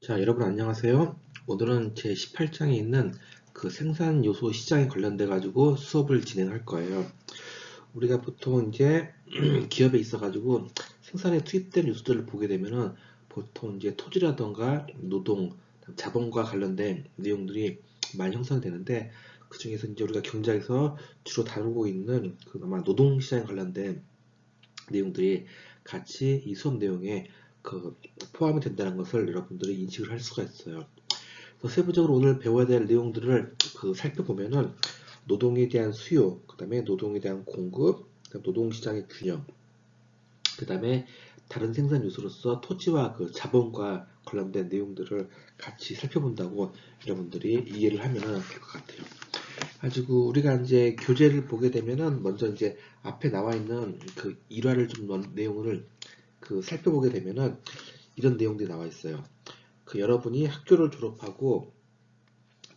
자, 여러분 안녕하세요. 오늘은 제 18장에 있는 그 생산 요소 시장에 관련돼 가지고 수업을 진행할 거예요. 우리가 보통 이제 기업에 있어 가지고 생산에 투입된 요소들을 보게 되면은 보통 이제 토지라던가 노동, 자본과 관련된 내용들이 많이 형성되는데, 그 중에서 이제 우리가 경제에서 주로 다루고 있는 그 아마 노동 시장에 관련된 내용들이 같이 이 수업 내용에 그 포함이 된다는 것을 여러분들이 인식을 할 수가 있어요. 그래서 세부적으로 오늘 배워야 될 내용들을 살펴보면은 노동에 대한 수요, 그 다음에 노동에 대한 공급, 노동시장의 균형, 그 다음에 다른 생산 요소로서 토지와 그 자본과 관련된 내용들을 같이 살펴본다고 여러분들이 이해를 하면 될 것 같아요. 가지고 우리가 이제 교재를 보게 되면은 먼저 이제 앞에 나와 있는 그 일화를 좀 내용을 살펴보게 되면은 이런 내용들이 나와 있어요. 그 여러분이 학교를 졸업하고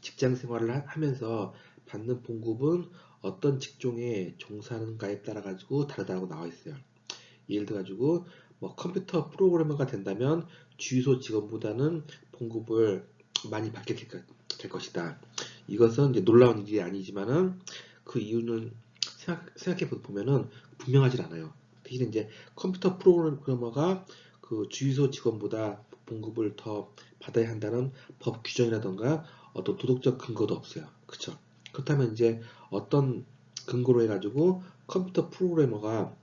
직장 생활을 하면서 받는 봉급은 어떤 직종에 종사하는가에 따라 가지고 다르다고 나와 있어요. 예를 들어 가지고 뭐 컴퓨터 프로그래머가 된다면 주유소 직원보다는 봉급을 많이 받게 될 것이다. 이것은 이제 놀라운 일이 아니지만은 그 이유는 생각해 보면은 분명하지 않아요. 대신 이제 컴퓨터 프로그래머가 그 주유소 직원보다 봉급을 더 받아야 한다는 법 규정이라던가 어떤 도덕적 근거도 없어요. 그쵸? 그렇다면 이제 어떤 근거로 해가지고 컴퓨터 프로그래머가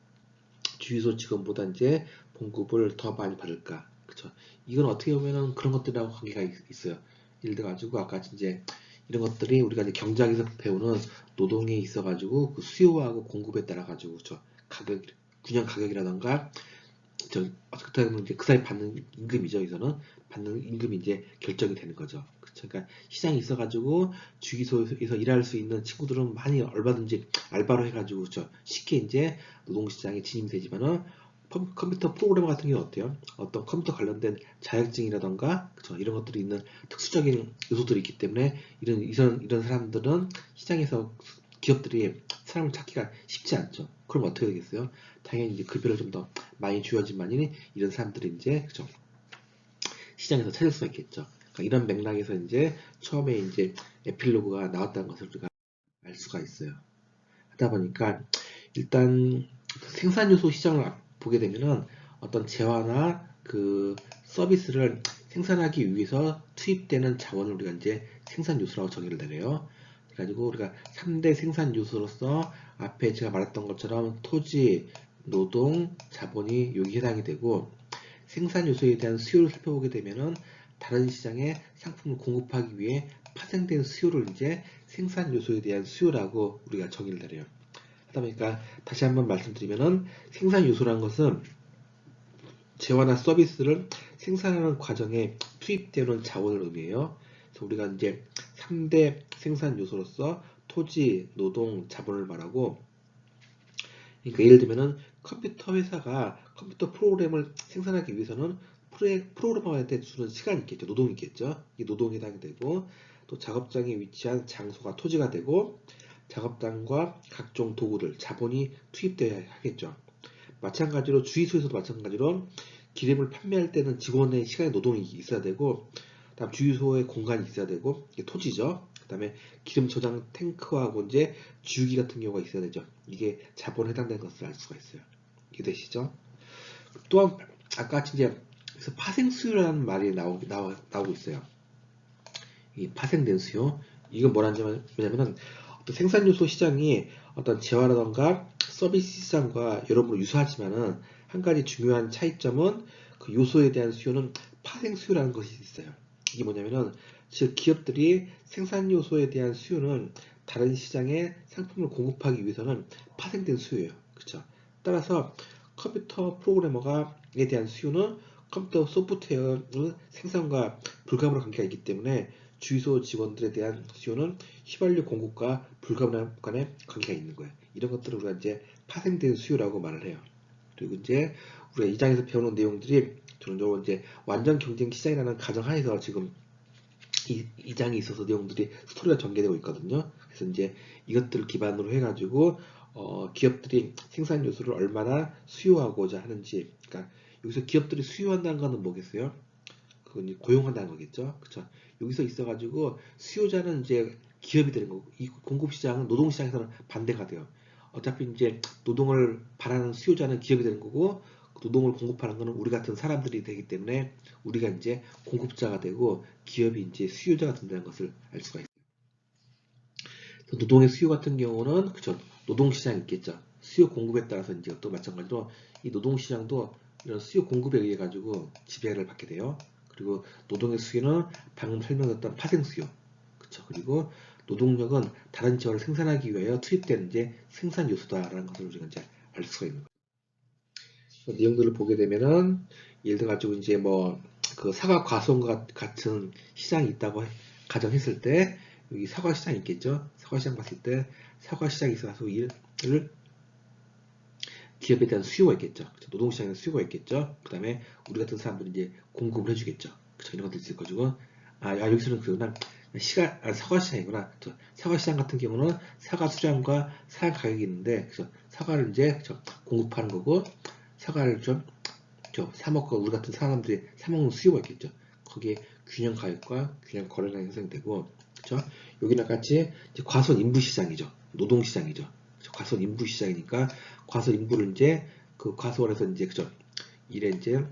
주유소 직원보다 이제 봉급을 더 많이 받을까? 그쵸? 이건 어떻게 보면은 그런 것들하고 관계가 있어요. 예를 들어 가지고 아까 이제 이런 것들이 우리가 이제 경제학에서 배우는 노동에 있어 가지고 그 수요하고 공급에 따라 가지고 저 가격 균형 가격이라던가 어떻게 보면 이제 그 사이 받는 임금이죠. 여기서는 받는 임금이 이제 결정이 되는 거죠. 그쵸? 그러니까 시장이 있어 가지고 주유소에서 일할 수 있는 친구들은 많이 얼마든지 알바로 해가지고 쉽게 이제 노동시장에 진입이 되지만은 컴퓨터 프로그래머 같은 경우는 어때요? 어떤 컴퓨터 관련된 자격증이라던가 그쵸? 이런 것들이 있는 특수적인 요소들이 있기 때문에 이런 사람들은 시장에서 기업들이 사람을 찾기가 쉽지 않죠. 그럼 어떻게 되겠어요? 당연히 이제 급여를 좀 더 많이 주어지만이 이런 사람들이 이제 그죠? 시장에서 찾을 수가 있겠죠. 그러니까 이런 맥락에서 이제 처음에 이제 에필로그가 나왔다는 것을 우리가 알 수가 있어요. 하다 보니까 일단 생산 요소 시장을 보게 되면은 어떤 재화나 그 서비스를 생산하기 위해서 투입되는 자원을 우리가 이제 생산 요소라고 정의를 내려요. 그래가지고 우리가 3대 생산 요소로서 앞에 제가 말했던 것처럼 토지, 노동, 자본이 여기 해당이 되고, 생산 요소에 대한 수요를 살펴보게 되면은 다른 시장에 상품을 공급하기 위해 파생된 수요를 이제 생산 요소에 대한 수요라고 우리가 정의를 내려요. 하다 보니까 다시 한번 말씀드리면은 생산 요소라는 것은 재화나 서비스를 생산하는 과정에 투입되는 자원을 의미해요. 그래서 우리가 이제 3대 생산 요소로서 토지, 노동, 자본을 말하고, 그러니까 예를 들면은 컴퓨터 회사가 컴퓨터 프로그램을 생산하기 위해서는 프로그래머한테 주는 시간이 있겠죠. 노동이 있겠죠. 이게 노동에 해당이 되고, 또 작업장에 위치한 장소가 토지가 되고, 작업장과 각종 도구들, 자본이 투입되어야 하겠죠. 마찬가지로 주유소에서도 마찬가지로 기름을 판매할 때는 직원의 시간의 노동이 있어야 되고, 다음 주유소에 공간이 있어야 되고, 이게 토지죠. 그 다음에 기름 저장 탱크하고 이제 주유기 같은 경우가 있어야 되죠. 이게 자본에 해당되는 것을 알 수가 있어요. 이해되시죠? 또한 아까 이제 그래서 파생 수요라는 말이 나오고 있어요. 이 파생된 수요. 이건 뭐냐면은 어떤 생산 요소 시장이 어떤 재화라던가 서비스 시장과 여러모로 유사하지만은 한 가지 중요한 차이점은 그 요소에 대한 수요는 파생 수요라는 것이 있어요. 이게 뭐냐면은 즉 기업들이 생산 요소에 대한 수요는 다른 시장에 상품을 공급하기 위해서는 파생된 수요예요. 그렇죠? 따라서 컴퓨터 프로그래머가에 대한 수요는 컴퓨터 소프트웨어 생산과 불가분한 관계가 있기 때문에 주유소 직원들에 대한 수요는 휘발유 공급과 불가분한 간의 관계가 있는 거예요. 이런 것들을 우리가 이제 파생된 수요라고 말을 해요. 그리고 이제 우리가 이 장에서 배우는 내용들이 전적으로 이제 완전 경쟁 시장이라는 가정하에서 지금 이 장에 있어서 내용들이 스토리가 전개되고 있거든요. 그래서 이제 이것들을 기반으로 해가지고 기업들이 생산 요소를 얼마나 수요하고자 하는지, 그러니까 여기서 기업들이 수요한다는 것은 뭐겠어요? 그건 이제 고용한다는 거겠죠. 그쵸? 여기서 있어가지고 수요자는 이제 기업이 되는 거고, 이 공급시장은 노동시장에서는 반대가 돼요. 어차피 이제 노동을 바라는 수요자는 기업이 되는 거고, 노동을 공급하는 거는 우리 같은 사람들이 되기 때문에 우리가 이제 공급자가 되고 기업이 이제 수요자가 된다는 것을 알 수가 있어요. 노동의 수요 같은 경우는 그쵸, 노동시장이 있겠죠. 수요 공급에 따라서 이제 또 마찬가지로 이 노동시장도 이런 수요 공급에 의해 가지고 지배를 받게 돼요. 그리고 노동의 수요는 방금 설명했던 파생 수요, 그쵸. 그리고 노동력은 다른 지원을 생산하기 위하여 투입되는 이제 생산 요소다라는 것을 우리가 이제 알 수가 있는 거예요. 내용들을 보게 되면은 예를 들어 가지고 이제 뭐 그 사과 과수원과 같은 시장이 있다고 가정했을 때 여기 사과 시장이 있겠죠. 사과 시장 봤을 때 사과 시장에 있어서 이를 기업에 대한 수요가 있겠죠. 노동시장에 수요가 있겠죠. 그 다음에 우리 같은 사람들이 이제 공급을 해주겠죠. 그쵸? 이런 것도 있을 거고. 여기서는 그거나 사과 시장이구나. 사과 시장 같은 경우는 사과 수량과 사과 가격이 있는데, 그쵸? 사과를 이제 공급하는 거고, 사과를 사먹고 우리 같은 사람들이 사먹는 수요가 있겠죠. 거기에 균형 가격과 균형 거래가 형성되고, 그쵸? 여기랑 같이 이제 과수원 인부 시장이죠. 노동 시장이죠. 과수원 인부 시장이니까 과수원 인부를 이제 그 과수원에서 이제 그죠? 일에 이제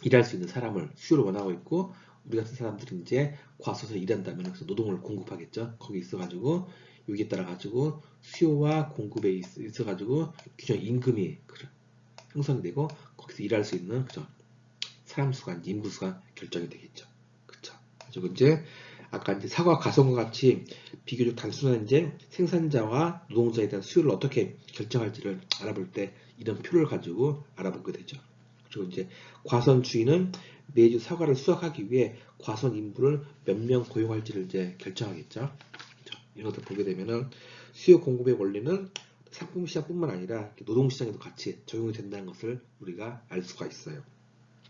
일할 수 있는 사람을 수요를 원하고 있고 우리 같은 사람들은 이제 과수원에서 일한다면 그래서 노동을 공급하겠죠. 거기 있어가지고 여기에 따라 가지고 수요와 공급에 있어가지고 균형 임금이 형성되고 거기서 일할 수 있는 그죠? 사람 수가 인부 수가 결정이 되겠죠. 그렇죠. 그리고 이제 아까 이제 사과 과수원과 같이 비교적 단순한 이제 생산자와 노동자에 대한 수요를 어떻게 결정할지를 알아볼 때 이런 표를 가지고 알아보게 되죠. 그리고 이제 과수원 주인은 매주 사과를 수확하기 위해 과수원 인부를 몇 명 고용할지를 이제 결정하겠죠. 그렇죠? 이런 것들 보게 되면은 수요 공급의 원리는 상품 시장뿐만 아니라 노동 시장에도 같이 적용이 된다는 것을 우리가 알 수가 있어요.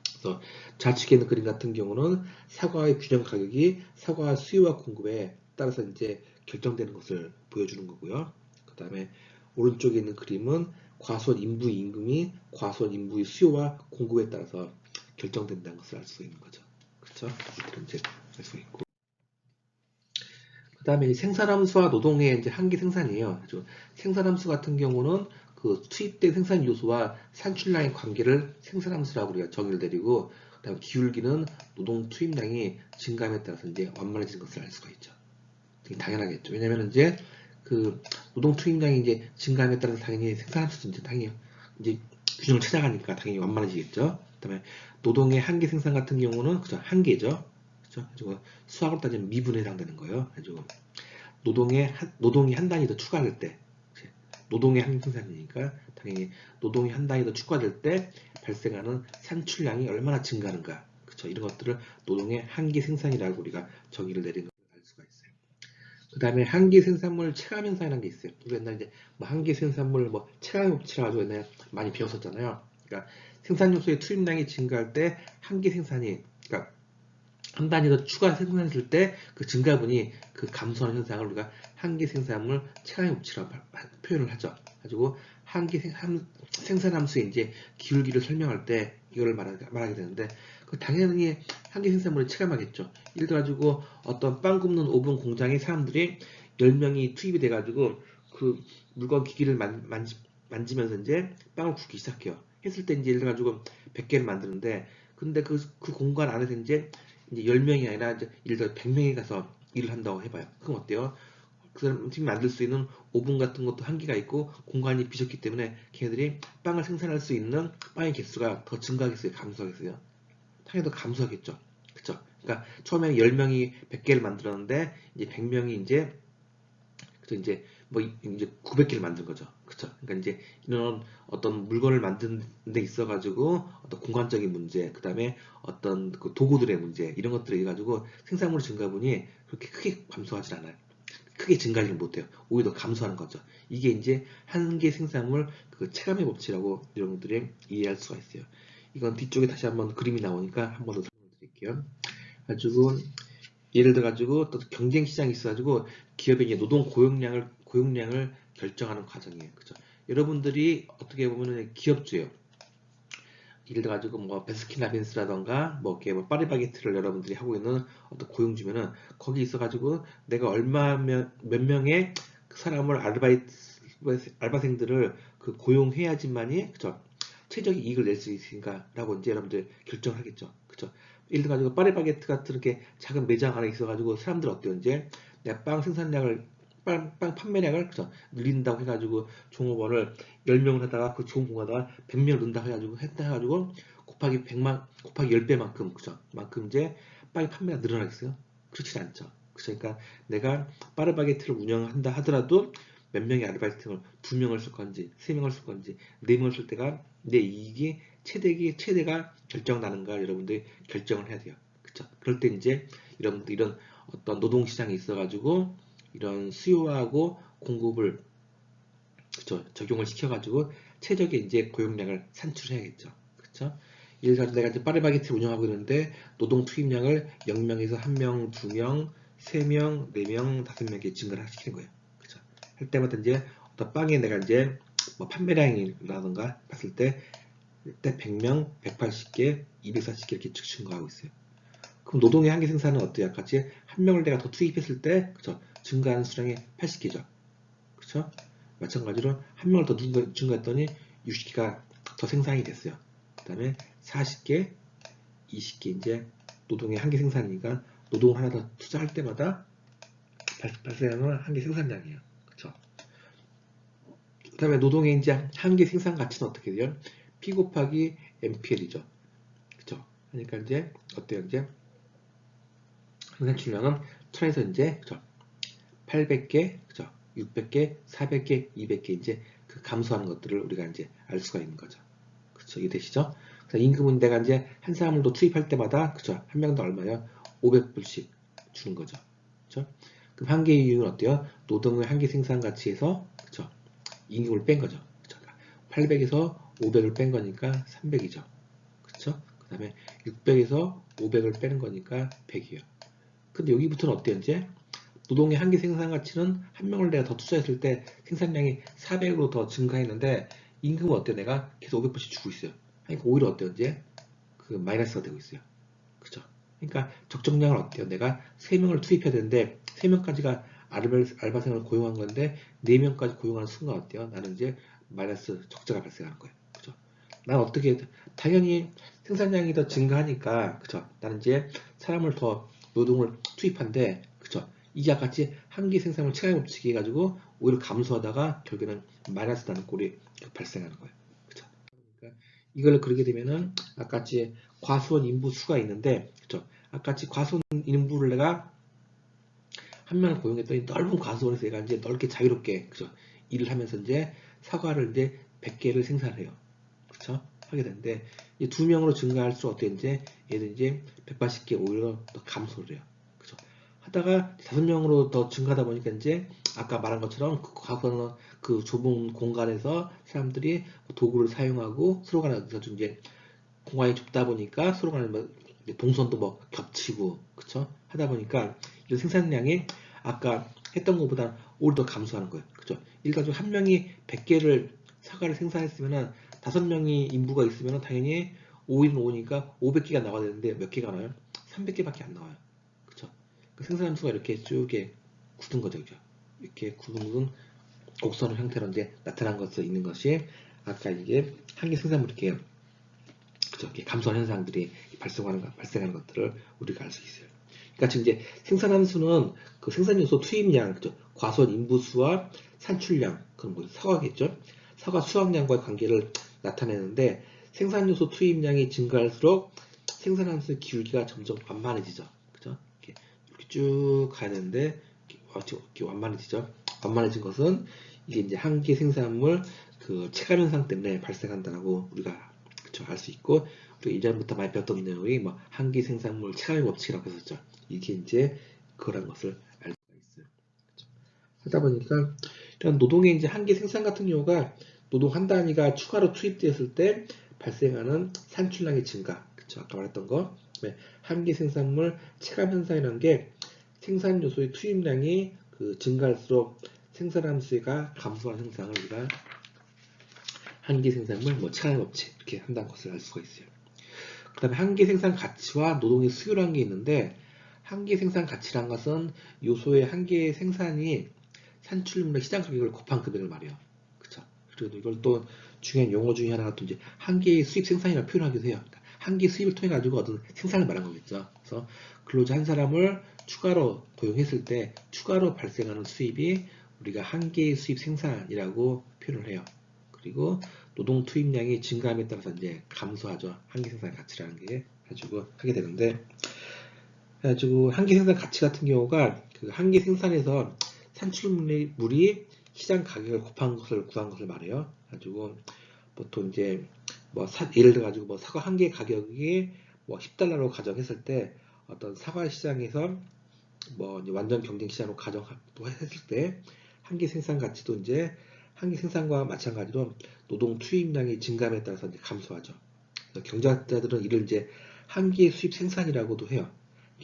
그래서 좌측에 있는 그림 같은 경우는 사과의 균형 가격이 사과 수요와 공급에 따라서 이제 결정되는 것을 보여주는 거고요. 그 다음에 오른쪽에 있는 그림은 과수원 인부 임금이 과수원 인부의 수요와 공급에 따라서 결정된다는 것을 알 수 있는 거죠. 그렇죠? 이제 알 수 있고. 그 다음에 생산함수와 노동의 이제 한계 생산이에요. 생산함수 같은 경우는 그 투입된 생산 요소와 산출량의 관계를 생산함수라고 우리가 정의를 내리고, 그다음 기울기는 노동 투입량이 증가함에 따라서 이제 완만해지는 것을 알 수가 있죠. 되게 당연하겠죠. 왜냐면 이제 그 노동 투입량이 이제 증가함에 따라서 당연히 생산함수도 이제 당연히 이제 균형을 찾아가니까 당연히 완만해지겠죠. 그다음에 노동의 한계 생산 같은 경우는 그죠, 한계죠. 그죠? 가지고 수학으로 따지면 미분에 해당되는 거예요. 가지고 노동이 한 단위 더 추가될 때, 노동의 한계 생산이니까 당연히 노동이 한 단위 더 추가될 때 발생하는 산출량이 얼마나 증가하는가, 그쵸? 이런 것들을 노동의 한계 생산이라고 우리가 정의를 내리는 걸 알 수가 있어요. 그 다음에 한계 생산물 체감 현상이라는 게 있어요. 우리 옛날 이제 뭐 한계 생산물 뭐 체감 법칙이라 가지고 옛날에 많이 배웠었잖아요. 그러니까 생산 요소의 투입량이 증가할 때 한계 생산이, 그러니까 한 단위 더 추가 생산했을 때 그 증가분이 그 감소하는 현상을 우리가 한계 생산물 체감의 법칙이라고 표현을 하죠. 가지고 생산함수의 이제 기울기를 설명할 때 이걸 말하게 되는데, 그 당연히 한계 생산물을 체감하겠죠. 예를 들어 가지고 어떤 빵 굽는 오븐 공장에 사람들이 10명이 투입이 돼 가지고 그 물건 기기를 만지면서 이제 빵을 굽기 시작해요. 했을 때 이제 예를 들어 가지고 100개를 만드는데, 근데 그 공간 안에서 이제 10명이 아니라 이제 예를 들어 100명이 가서 일을 한다고 해봐요. 그럼 어때요? 그 사람 팀이 만들 수 있는 오븐 같은 것도 한계가 있고 공간이 비좁기 때문에 걔네들이 빵을 생산할 수 있는 빵의 개수가 더 증가하겠어요? 감소하겠어요? 당연히 더 감소하겠죠. 그쵸? 그러니까 처음에 10명이 100개를 만들었는데 이제 100명이 이제 뭐 이제 900개를 만든 거죠. 그쵸? 그러니까 이제 이런 어떤 물건을 만드는 데 있어 가지고 어떤 공간적인 문제, 그다음에 어떤 그 도구들의 문제, 이런 것들에 가지고 생산물 증가분이 그렇게 크게 감소하지 않아요. 크게 증가하지는 못해요. 오히려 더 감소하는 거죠. 이게 이제 한계 생산물 그 체감의 법칙이라고 여러분들이 이해할 수가 있어요. 이건 뒤쪽에 다시 한번 그림이 나오니까 한 번 더 설명드릴게요. 가지고 예를 들어 가지고 또 경쟁 시장이 있어 가지고 기업의 이제 노동 고용량을 결정하는 과정이에요. 그죠? 여러분들이 어떻게 보면은 기업주예요. 예를 들어 가지고 뭐 베스킨라빈스라던가 뭐 이렇게 뭐 파리바게트를 여러분들이 하고 있는 어떤 고용주면은 거기 있어 가지고 내가 몇 명의 그 사람을 알바생들을 그 고용해야지만이 그죠 최적의 이익을 낼 수 있으니까라고 이제 여러분들 결정을 하겠죠. 그죠? 예를 들어 가지고 파리바게트 같은 이렇게 작은 매장 안에 있어 가지고 사람들 어때요? 이제 내가 빵 생산량을 빵 판매량을 그죠? 늘린다고 해가지고 종업원을 10명을 하다가 그 종업원하다가 100명을 넣는다 해가지고 했다 해가지고 곱하기 100만 곱하기 10배만큼 그죠? 만큼 이제 빵의 판매가 늘어나겠어요? 그렇지 않죠. 그러니까 내가 파리바게트를 운영한다 하더라도 몇 명의 아르바이트를 2명을 쓸 건지 3명을 쓸 건지 4명을 쓸 때가 내 이익이 최대가 결정나는가 여러분들이 결정을 해야 돼요. 그쵸? 그럴 때 이제 이런 어떤 노동시장이 있어가지고 이런 수요하고 공급을 그쵸? 적용을 시켜가지고 최적의 이제 고용량을 산출해야겠죠. 그쵸? 예를 들어 내가 이제 파리바게트를 운영하고 있는데 노동 투입량을 0명에서 1명, 2명, 3명, 4명, 5명에게 증가를 시키는 거예요. 그쵸? 할 때마다 이제 어떤 빵에 내가 이제 뭐 판매량이라던가 봤을 때 100명, 180개, 240개 이렇게 쭉 증가하고 있어요. 그럼 노동의 한계 생산은 어때요? 같이 한 명을 내가 더 투입했을 때, 그쵸? 증가하는 수량이 80개죠. 그쵸? 마찬가지로 한 명을 더 증가했더니 60개가 더 생산이 됐어요. 그 다음에 40개, 20개 이제 노동의 한계 생산이니까 노동을 하나 더 투자할 때마다 발생하는 한계 생산량이에요. 그쵸? 그 다음에 노동의 이제 한계 생산 가치는 어떻게 돼요? P 곱하기 MPL이죠. 그쵸? 그러니까 이제 어때요? 이제 생산출량은 1000에서 이제 그쵸? 800개, 그죠? 600개, 400개, 200개 이제 그 감소하는 것들을 우리가 이제 알 수가 있는 거죠. 그쵸? 이해되시죠? 그래서 임금은 내가 이제 한 사람을 더 투입할 때마다 그쵸? 한 명도 얼마요? 500불씩 주는 거죠. 그쵸? 그럼 한계 이익은 어때요? 노동의 한계 생산 가치에서 그쵸? 임금을 뺀 거죠. 그쵸? 800에서 500을 뺀 거니까 300이죠. 그쵸? 그 다음에 600에서 500을 빼는 거니까 100이에요. 근데 여기부터는 어때요? 이제 노동의 한계 생산 가치는 한 명을 내가 더 투자했을 때 생산량이 400으로 더 증가했는데 임금은 어때요? 내가 계속 500불씩 주고 있어요. 그러니까 오히려 어때요? 이제 그 마이너스가 되고 있어요. 그죠? 그러니까 적정량은 어때요? 내가 3명을 투입해야 되는데 3명까지가 알바생을 고용한 건데 4명까지 고용하는 순간 어때요? 나는 이제 마이너스 적자가 발생하는 거예요. 그죠? 난 어떻게 당연히 생산량이 더 증가하니까 그죠? 나는 이제 사람을 더 노동을 투입한데 그죠? 이게 같이 한계 생산을 체감 법칙이 해가지고 오히려 감소하다가 결국에는 마이너스 나는 꼴이 발생하는 거예요. 그죠? 그러니까 이걸 그렇게 되면은 아까같이 과수원 인부 수가 있는데 그죠? 아까같이 과수원 인부를 내가 한 명을 고용했더니 넓은 과수원에서 얘가 이제 넓게 자유롭게 그죠? 일을 하면서 이제 사과를 이제 100개를 생산해요. 그쵸? 하게 되는데 이 2명으로 증가할수록 어때 이제 얘는 이제 180개 오히려 더 감소를 해요. 그죠? 하다가 5명으로 더 증가하다 보니까 이제 아까 말한 것처럼 그 과거는 그 좁은 공간에서 사람들이 도구를 사용하고 서로 간에 좀 이제 공간이 좁다 보니까 서로 간에 뭐 동선도 뭐 겹치고 그쵸? 하다 보니까 이 생산량이 아까 했던 것보다 오히려 더 감소하는 거예요. 그죠? 일가족 한 명이 100개를 사과를 생산했으면은 5명이 인부가 있으면 당연히 5인 5니까 500개가 나와야 되는데 몇 개가 나와요? 300개밖에 안 나와요. 그쵸? 그 생산함수가 이렇게 쭉 굳은 거죠. 그죠? 이렇게 굳은 곡선 형태로 이제 나타난 것으로 있는 것이 아까 이게 한계 생산물 이렇게 그죠? 이렇게 감소한 현상들이 발생하는 것들을 우리가 알 수 있어요. 그러니까 지금 이제 생산함수는 그 생산 요소 투입량, 그죠? 과수원 인부수와 산출량, 그건 뭐 사과겠죠? 사과 수확량과의 관계를 나타내는데 생산 요소 투입량이 증가할수록 생산함수의 기울기가 점점 완만해지죠. 그죠? 이렇게 쭉 가야 되는데 이렇게 완만해지죠. 완만해진 것은 이게 이제 한계 생산물 그 체감 현상 때문에 발생한다고 우리가 알 수 있고 또 이전부터 많이 배웠던 내용이 뭐 한계 생산물 체감의 법칙이라고 했었죠. 이게 이제 그런 것을 알 수가 있어요. 그렇죠? 하다 보니까 이런 노동의 이제 한계 생산 같은 경우가 노동 한 단위가 추가로 투입되었을 때 발생하는 산출량의 증가. 그쵸? 아까 말했던 거. 한계 생산물 체감 현상이라는 게 생산 요소의 투입량이 그 증가할수록 생산함수가 감소하는 현상을 우리가 한계 생산물, 뭐 차량업체 이렇게 한다는 것을 알 수가 있어요. 그 다음에 한계 생산 가치와 노동의 수요라는 게 있는데, 한계 생산 가치란 것은 요소의 한계 생산이 산출물의 시장 가격을 곱한 금액을 말해요. 그쵸? 그리고 이걸 또 중요한 용어 중에 하나가 또 이제 한계의 수입 생산이라고 표현하기도 해요. 그러니까 한계 수입을 통해 가지고 어떤 생산을 말한 거겠죠. 그래서 근로자 한 사람을 추가로 고용했을 때 추가로 발생하는 수입이 우리가 한계의 수입 생산이라고 표현을 해요. 그리고 노동 투입량이 증가함에 따라서 이제 감소하죠. 한계 생산 가치라는 게 가지고 하게 되는데, 그래가지고 한계 생산 가치 같은 경우가 그 한계 생산에서 산출물이 시장 가격을 곱한 것을 구한 것을 말해요. 가지고 보통 이제 뭐 예를 들어 가지고 뭐 사과 한 개 가격이 뭐 10달러로 가정했을 때 어떤 사과 시장에서 뭐 이제 완전 경쟁 시장으로 가정했을 때 한계 생산 가치도 이제 한계 생산과 마찬가지로 노동 투입량이 증감에 따라서 이제 감소하죠. 그래서 경제학자들은 이를 이제 한계 수입 생산이라고도 해요.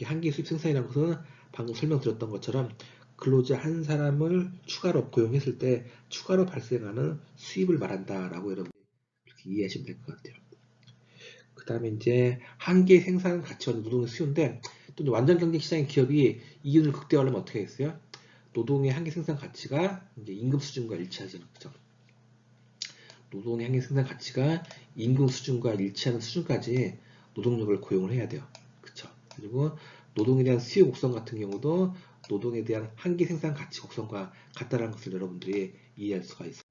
한계 수입 생산이라는 것은 방금 설명드렸던 것처럼 근로자 한 사람을 추가로 고용했을 때 추가로 발생하는 수입을 말한다라고 여러분 이렇게 이해하시면 될 것 같아요. 그 다음에 이제 한계 생산 가치와 노동의 수요인데, 또 완전 경쟁 시장의 기업이 이윤을 극대화하려면 어떻게 했어요? 노동의 한계 생산 가치가 이제 임금 수준과 일치하잖아요. 그죠? 노동의 한계 생산 가치가 임금 수준과 일치하는 수준까지 노동력을 고용을 해야 돼요. 그쵸? 그리고 노동에 대한 수요 곡선 같은 경우도 노동에 대한 한계 생산 가치 곡선과 같다는 것을 여러분들이 이해할 수가 있어요.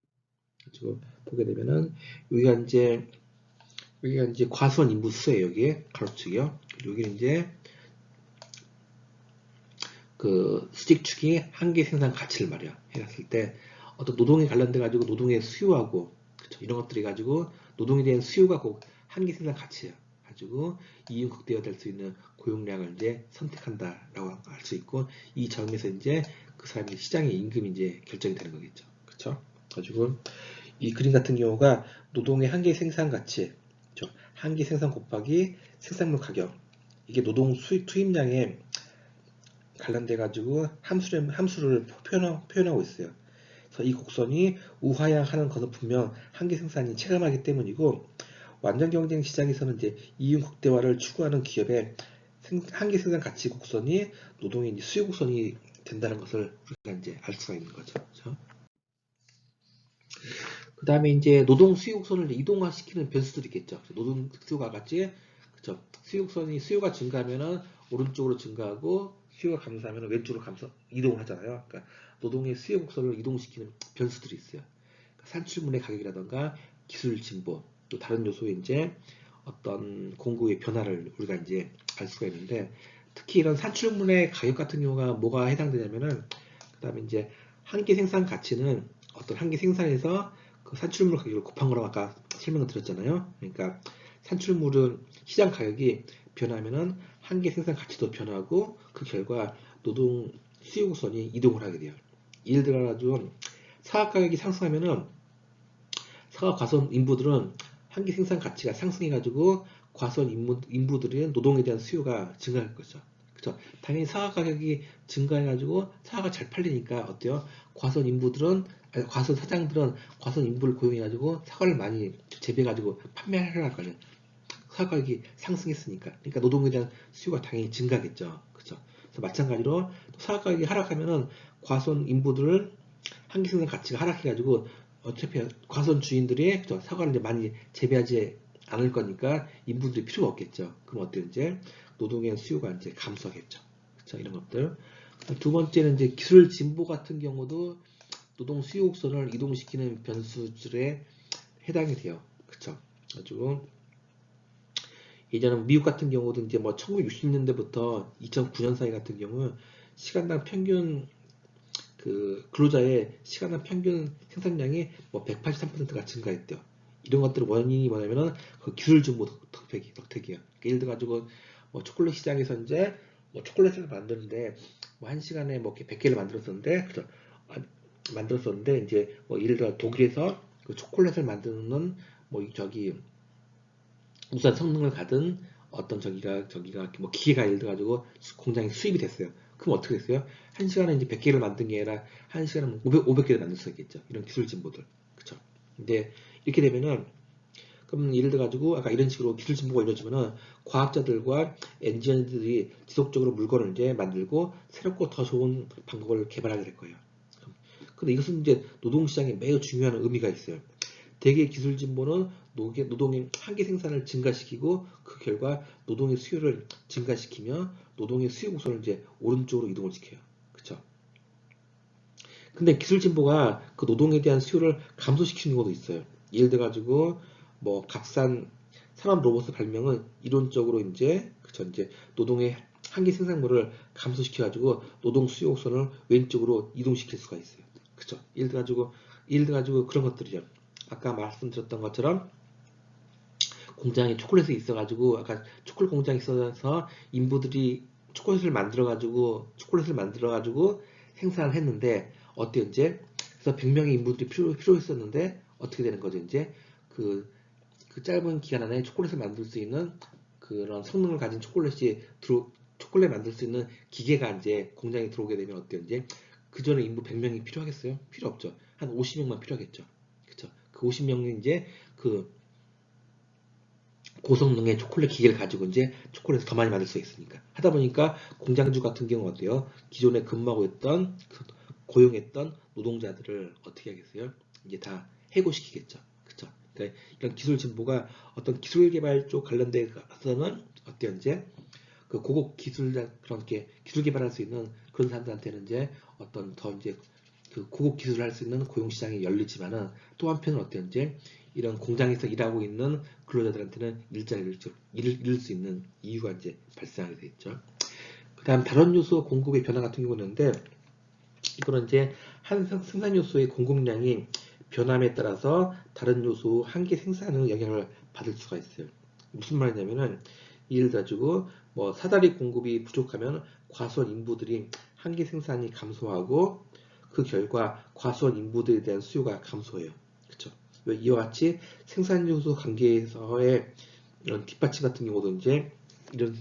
그리고 보게 되면은 여기가 이제 과수원 인부 수예요. 여기에 가로축이요. 여기는 이제 그 수직축이 한계 생산 가치를 말이야. 해놨을 때 어떤 노동에 관련돼 가지고 노동의 수요하고 그쵸? 이런 것들이 가지고 노동에 대한 수요가 곧 한계 생산 가치예요. 가지고 이윤 극대화될 수 있는 고용량을 이제 선택한다라고 할 수 있고, 이 점에서 이제 그 사람이 시장의 임금이 이제 결정이 되는 거겠죠. 그쵸? 가지고 이 그림 같은 경우가 노동의 한계 생산 가치, 그쵸? 한계 생산 곱하기 생산물 가격, 이게 노동 수입 투입량에 관련돼 가지고 함수를 표현하고 있어요. 그래서 이 곡선이 우하향하는 것은 분명 한계 생산이 체감하기 때문이고, 완전 경쟁 시장에서는 이제 이윤 극대화를 추구하는 기업의 한계 생산 가치 곡선이 노동의 수요 곡선이 된다는 것을 우리가 이제 알 수가 있는 거죠. 그렇죠? 그 다음에 이제 노동 수요 곡선을 이동화시키는 변수들이 있겠죠. 노동 수요가 같이, 그렇죠? 수요가 증가하면은 오른쪽으로 증가하고 수요가 감소하면 왼쪽으로 이동을 하잖아요. 그러니까 노동의 수요 곡선을 이동시키는 변수들이 있어요. 그러니까 산출물의 가격이라던가 기술 진보, 또 다른 요소의 이제 어떤 공급의 변화를 우리가 이제 알 수가 있는데, 특히 이런 산출물의 가격 같은 경우가 뭐가 해당되냐면은, 그 다음에 이제 한계 생산 가치는 어떤 한계 생산에서 그 산출물 가격을 곱한 거라고 아까 설명을 드렸잖아요. 그러니까 산출물은 시장 가격이 변하면은 한계 생산 가치도 변하고, 그 결과 노동 수요 곡선이 이동을 하게 돼요. 예를 들어가지고 사과 가격이 상승하면은 사과 과수원 인부들은 한계 생산 가치가 상승해가지고 과수원 인부들의 노동에 대한 수요가 증가할 거죠. 그죠? 당연히 사과 가격이 증가해가지고 사과가 잘 팔리니까 어때요? 과수원 사장들은 과수원 인부를 고용해가지고 사과를 많이 재배해가지고 판매를 할 거예요. 사과 가격이 상승했으니까. 그러니까 노동에 대한 수요가 당연히 증가하겠죠. 그죠? 그래서 마찬가지로 사과 가격이 하락하면은 과수원 인부들을 한계 생산 가치가 하락해가지고 어차피 과수원 주인들이 사과를 이제 많이 재배하지 않을 거니까 인부들이 필요가 없겠죠. 그럼 어때요? 이제 노동의 수요가 이제 감소하겠죠. 그쵸? 이런 것들. 두 번째는 이제 기술 진보 같은 경우도 노동 수요 곡선을 이동시키는 변수들에 해당이 돼요. 그쵸? 가지고 예전에 미국 같은 경우도 이제 뭐 1960년대부터 2009년 사이 같은 경우 시간당 평균 그 근로자의 시간당 평균 생산량이 뭐 183%가 증가했대요. 이런 것들의 원인이 뭐냐면은 그 기술 정보 덕택이에요. 그러니까 예를 들어 가지고 뭐 초콜릿 시장에서 이제 뭐 초콜릿을 만드는데 뭐 한 시간에 뭐 100개를 만들었었는데, 그죠? 만들었었는데 이제 뭐 예를 들어 독일에서 그 초콜릿을 만드는 뭐 저기 우수한 성능을 가진 어떤 저기가 뭐 기계가 예를 들어 가지고 공장에 수입이 됐어요. 그럼 어떻게 됐어요? 한 시간에 이제 100개를 만든 게 아니라 한 시간에 500개를 만들 수 있겠죠. 이런 기술 진보들. 그쵸? 근데 이렇게 되면은 그럼 예를 들어 가지고 아까 이런 식으로 기술 진보가 이루어지면은 과학자들과 엔지니어들이 지속적으로 물건을 이제 만들고 새롭고 더 좋은 방법을 개발하게 될 거예요. 근데 이것은 이제 노동시장에 매우 중요한 의미가 있어요. 대개 기술 진보는 노동의 한계 생산을 증가시키고 그 결과 노동의 수요를 증가시키며 노동의 수요 곡선을 이제 오른쪽으로 이동을 시켜요. 그쵸? 근데 기술 진보가 그 노동에 대한 수요를 감소시키는 것도 있어요. 예를 들어 가지고 뭐 값싼 산업 로봇의 발명은 이론적으로 이제 그쵸 이제 노동의 한계 생산물을 감소시켜 가지고 노동 수요 곡선을 왼쪽으로 이동시킬 수가 있어요. 그쵸? 예를 들어 가지고 그런 것들이죠. 아까 말씀드렸던 것처럼 공장에 초콜릿이 있어가지고 아까 초콜릿 공장이 있어서 인부들이 초콜릿을 만들어가지고 생산을 했는데 어때 이제 그래서 100명의 인부들이 필요했었는데 어떻게 되는 거죠 이제 그 짧은 기간 안에 초콜릿을 만들 수 있는 그런 성능을 가진 초콜릿 만들 수 있는 기계가 이제 공장에 들어오게 되면 어때요 이제 그 전에 인부 100명이 필요하겠어요? 필요 없죠. 한 50명만 필요하겠죠. 그쵸? 그 50명이 이제 그 고성능의 초콜릿 기계를 가지고 이제 초콜릿을 더 많이 만들 수 있으니까 하다 보니까 공장주 같은 경우 어때요? 기존에 근무하고 있던 고용했던 노동자들을 어떻게 하겠어요? 이제 다 해고시키겠죠. 그쵸? 그러니까 이런 기술 진보가 어떤 기술 개발 쪽 관련돼서는 어때요? 이제 그 고급 기술자 그런 게 기술 개발할 수 있는 그런 사람들한테는 이제 어떤 더 이제 그 고급 기술을 할 수 있는 고용 시장이 열리지만은 또 한편은 어때요? 이제 이런 공장에서 일하고 있는 근로자들한테는 일자리를 잃을 수 있는 이유가 이제 발생하게 되겠죠. 그다음 다른 요소 공급의 변화 같은 경우는데 이거는 이제 한 생산 요소의 공급량이 변함에 따라서 다른 요소 한계 생산의 영향을 받을 수가 있어요. 무슨 말이냐면은 예를 들어가지고 뭐 사다리 공급이 부족하면 과수원 인부들이 한계 생산이 감소하고 그 결과 과수원 인부들에 대한 수요가 감소해요. 그렇죠? 이와 같이 생산 요소 관계에서의 이런 뒷받침 같은 경우도 이제 이런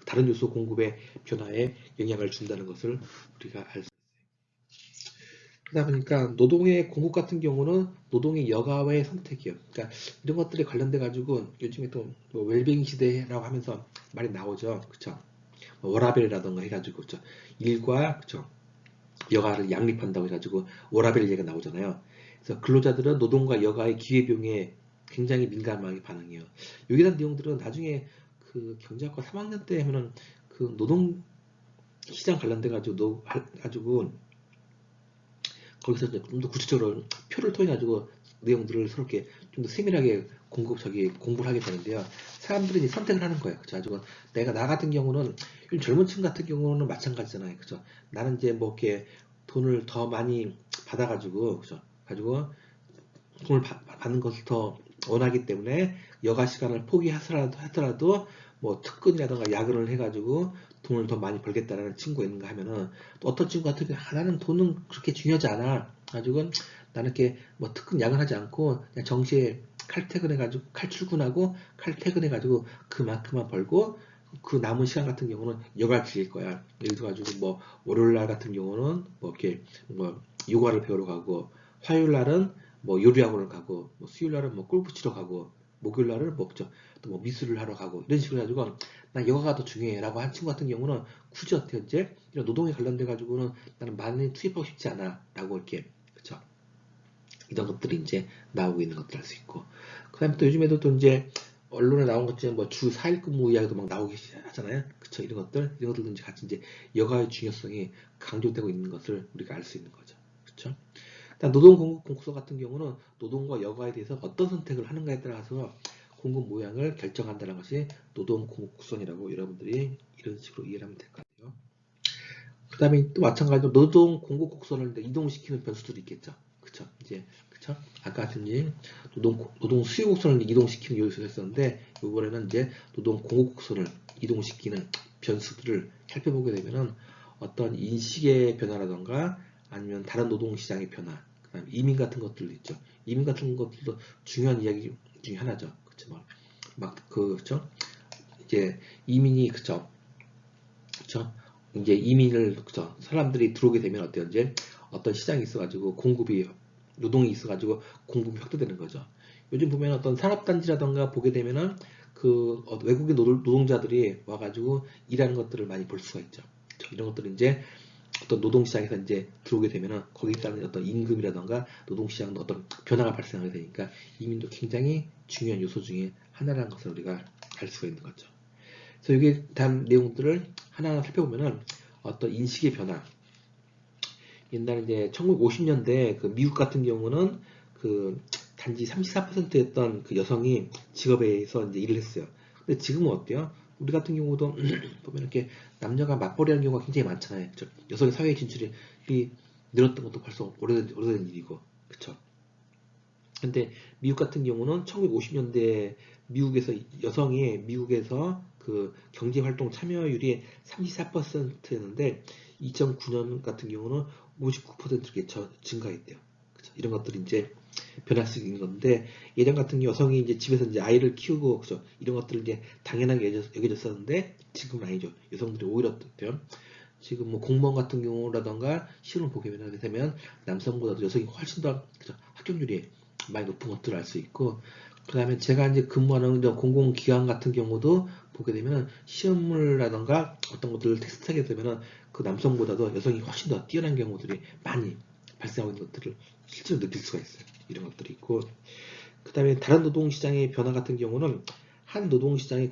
다른 요소 공급의 변화에 영향을 준다는 것을 우리가 알 수 있습니다. 그러다 보니까 노동의 공급 같은 경우는 노동의 여가의 선택이요. 그러니까 이런 것들에 관련돼 가지고 요즘에 또뭐 웰빙 시대라고 하면서 말이 나오죠. 그쵸? 뭐 워라밸이라던가 해가지고 그쵸? 일과 그쵸? 여가를 양립한다고 해가지고 워라밸 얘기가 나오잖아요. 그래서 근로자들은 노동과 여가의 기회비용에 굉장히 민감하게 반응해요. 여기에 대한 내용들은 나중에 그 경제학과 3학년 때 하면은 그 노동 시장 관련돼 가지고 거기서 이제 좀 더 구체적으로 표를 통해 가지고 내용들을 서럽게 좀 더 세밀하게 공부를 하게 되는데요. 사람들이 이제 선택을 하는 거예요. 그죠? 가지고 나 같은 경우는 요즘 젊은 층 같은 경우는 마찬가지잖아요. 그죠? 나는 이제 뭐 이렇게 돈을 더 많이 받아가지고 그죠? 가지고 돈을 받는 것을 더 원하기 때문에 여가 시간을 포기하더라도 뭐 특근이라든가 야근을 해가지고 돈을 더 많이 벌겠다라는 친구가 있는가 하면은 또 어떤 친구 같은 경우 나는 돈은 그렇게 중요하지 않아 가지고 나는 이렇게 뭐 특근 야근하지 않고 그냥 정시에 칼퇴근해가지고 칼출근하고 칼퇴근해가지고 그만큼만 벌고 그 남은 시간 같은 경우는 여가를 즐길 거야. 예를 들어가지고 뭐 월요일 날 같은 경우는 뭐 이렇게 뭐 요가를 배우러 가고 화요일 날은 뭐 요리학원을 가고 뭐 수요일 날은 뭐 골프 치러 가고 목요일 날은 또뭐 미술을 하러 가고 이런 식으로 해가지고 난 여가가 더 중요해라고 한 친구 같은 경우는 굳이 어떻게 이제 이런 노동에 관련돼 가지고는 나는 많이 투입하고 싶지 않아라고 이렇게 그쵸 이런 것들이 이제 나오고 있는 것들 할 수 있고 그다음에 또 요즘에도 또 이제 언론에 나온 것처럼 뭐 주 4일 근무 이야기도 막 나오기 하잖아요. 그쵸 이런 것들도 이제 같이 이제 여가의 중요성이 강조되고 있는 것을 우리가 알 수 있는 거죠. 그쵸? 노동 공급 공급서 같은 경우는 노동과 여가에 대해서 어떤 선택을 하는가에 따라서 공급 모양을 결정한다는 것이 노동 공급 구성이라고 여러분들이 이런 식으로 이해를 하면 될 것 같아요. 그 다음에 또 마찬가지로 노동 공급 곡선을 이동시키는 변수들이 있겠죠. 그쵸? 이제, 그쵸? 아까 같은 노동 수요 곡선을 이동시키는 요소가 있었는데, 이번에는 이제 노동 공급 곡선을 이동시키는 변수들을 살펴보게 되면은 어떤 인식의 변화라던가 아니면 다른 노동 시장의 변화, 그다음 이민 같은 것들도 있죠. 이민 같은 것들도 중요한 이야기 중에 하나죠. 그쵸? 그쵸? 이제 이민이, 그쵸? 그쵸? 이제 이민을 그쵸? 사람들이 들어오게 되면 어때요? 이제 어떤 시장이 있어가지고 노동이 있어가지고 공급이 확대되는 거죠. 요즘 보면 어떤 산업단지라던가 보게 되면은 그 외국인 노동자들이 와가지고 일하는 것들을 많이 볼 수가 있죠. 이런 것들은 이제 어떤 노동시장에서 이제 들어오게 되면은 거기에 따른 어떤 임금이라던가 노동시장도 어떤 변화가 발생하게 되니까 이민도 굉장히 중요한 요소 중에 하나라는 것을 우리가 알 수가 있는 거죠. 그래서 여기 대한 내용들을 하나하나 살펴보면은 어떤 인식의 변화. 옛날에 이제 1950년대 그 미국 같은 경우는 그 단지 34%였던 그 여성이 직업에서 이제 일을 했어요. 근데 지금은 어때요? 우리 같은 경우도 보면 이렇게 남녀가 맞벌이하는 경우가 굉장히 많잖아요. 그쵸? 여성의 사회 진출이 늘었던 것도 벌써 오래된 일이고, 그쵸? 근데 미국 같은 경우는 1950년대 미국에서 여성이 미국에서 그 경제 활동 참여율이 34%였는데 2009년 같은 경우는 59%게 증가했대요. 그쵸? 이런 것들이 이제 변할 수 있는 건데 예전 같은 여성이 이제 집에서 이제 아이를 키우고 그죠? 이런 것들을 이제 당연하게 여겨졌었는데 지금은 아니죠. 여성들이 오히려 어때요? 지금 뭐 공무원 같은 경우라던가 시험을 보게 되면 남성보다도 여성이 훨씬 더 그죠? 합격률이 많이 높은 것들을 알 수 있고 그 다음에 제가 이제 근무하는 공공기관 같은 경우도 보게 되면 시험을라던가 어떤 것들을 테스트하게 되면 그 남성보다도 여성이 훨씬 더 뛰어난 경우들이 많이 발생하고 있는 것들을 실제로 느낄 수가 있어요. 이런 것들이 있고 그 다음에 다른 노동시장의 변화 같은 경우는 한 노동시장의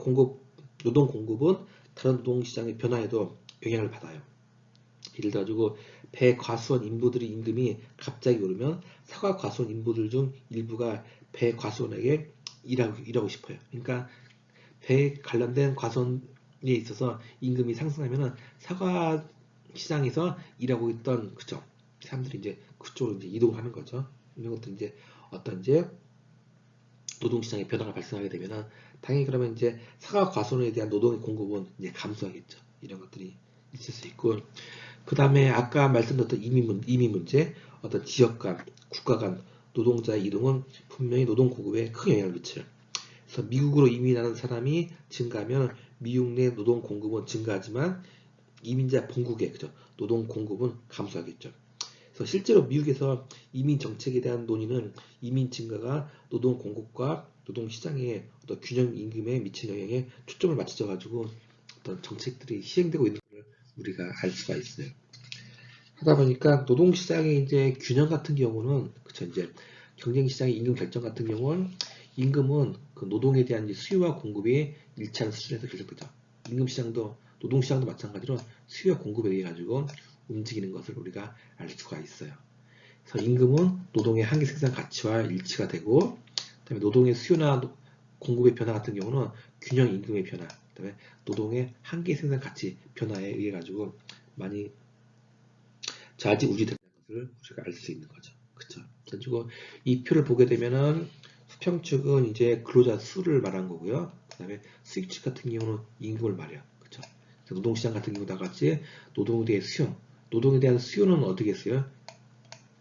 노동 공급은 다른 노동시장의 변화에도 영향을 받아요. 예를 들어가지고 배과수원 인부들의 임금이 갑자기 오르면 사과과수원 인부들 중 일부가 배과수원에게 일하고 싶어요. 그러니까 배에 관련된 과수원에 있어서 임금이 상승하면은 사과 시장에서 일하고 있던 그죠 사람들이 이제 그쪽으로 이제 이동하는 거죠. 이런 것도 이제 어떤 이제 노동시장의 변화가 발생하게 되면은 당연히 그러면 이제 사과 과수원에 대한 노동의 공급은 이제 감소하겠죠. 이런 것들이 있을 수 있고 그 다음에 아까 말씀드렸던 이민 문제, 어떤 지역 간, 국가 간 노동자의 이동은 분명히 노동 공급에 큰 영향을 미쳐요. 그래서 미국으로 이민하는 사람이 증가하면 미국 내 노동 공급은 증가하지만 이민자 본국의 그죠? 노동 공급은 감소하겠죠. 그래서 실제로 미국에서 이민 정책에 대한 논의는 이민 증가가 노동 공급과 노동 시장의 어떤 균형 임금에 미치는 영향에 초점을 맞춰 가지고 어떤 정책들이 시행되고 있는 걸 우리가 알 수가 있어요. 하다 보니까 노동시장의 이제 균형 같은 경우는 그쵸 이제 경쟁시장의 임금 결정 같은 경우는 임금은 그 노동에 대한 이제 수요와 공급이 일치하는 수준에서 결정되죠. 임금시장도 노동시장도 마찬가지로 수요와 공급에 의해 가지고 움직이는 것을 우리가 알 수가 있어요. 그래서 임금은 노동의 한계 생산 가치와 일치가 되고 그다음에 노동의 수요나 공급의 변화 같은 경우는 균형 임금의 변화, 그다음에 노동의 한계 생산 가치 변화에 의해 가지고 많이 좌지우지된다는 것을 우리가 알 수 있는 거죠. 그쵸? 그래가지고 이 표를 보게 되면은 수평축은 이제 근로자 수를 말한 거고요. 그 다음에 수익축 같은 경우는 임금을 말해요. 그쵸? 노동시장 같은 경우 나같이 노동에 대한 수요. 노동에 대한 수요는 어디겠어요?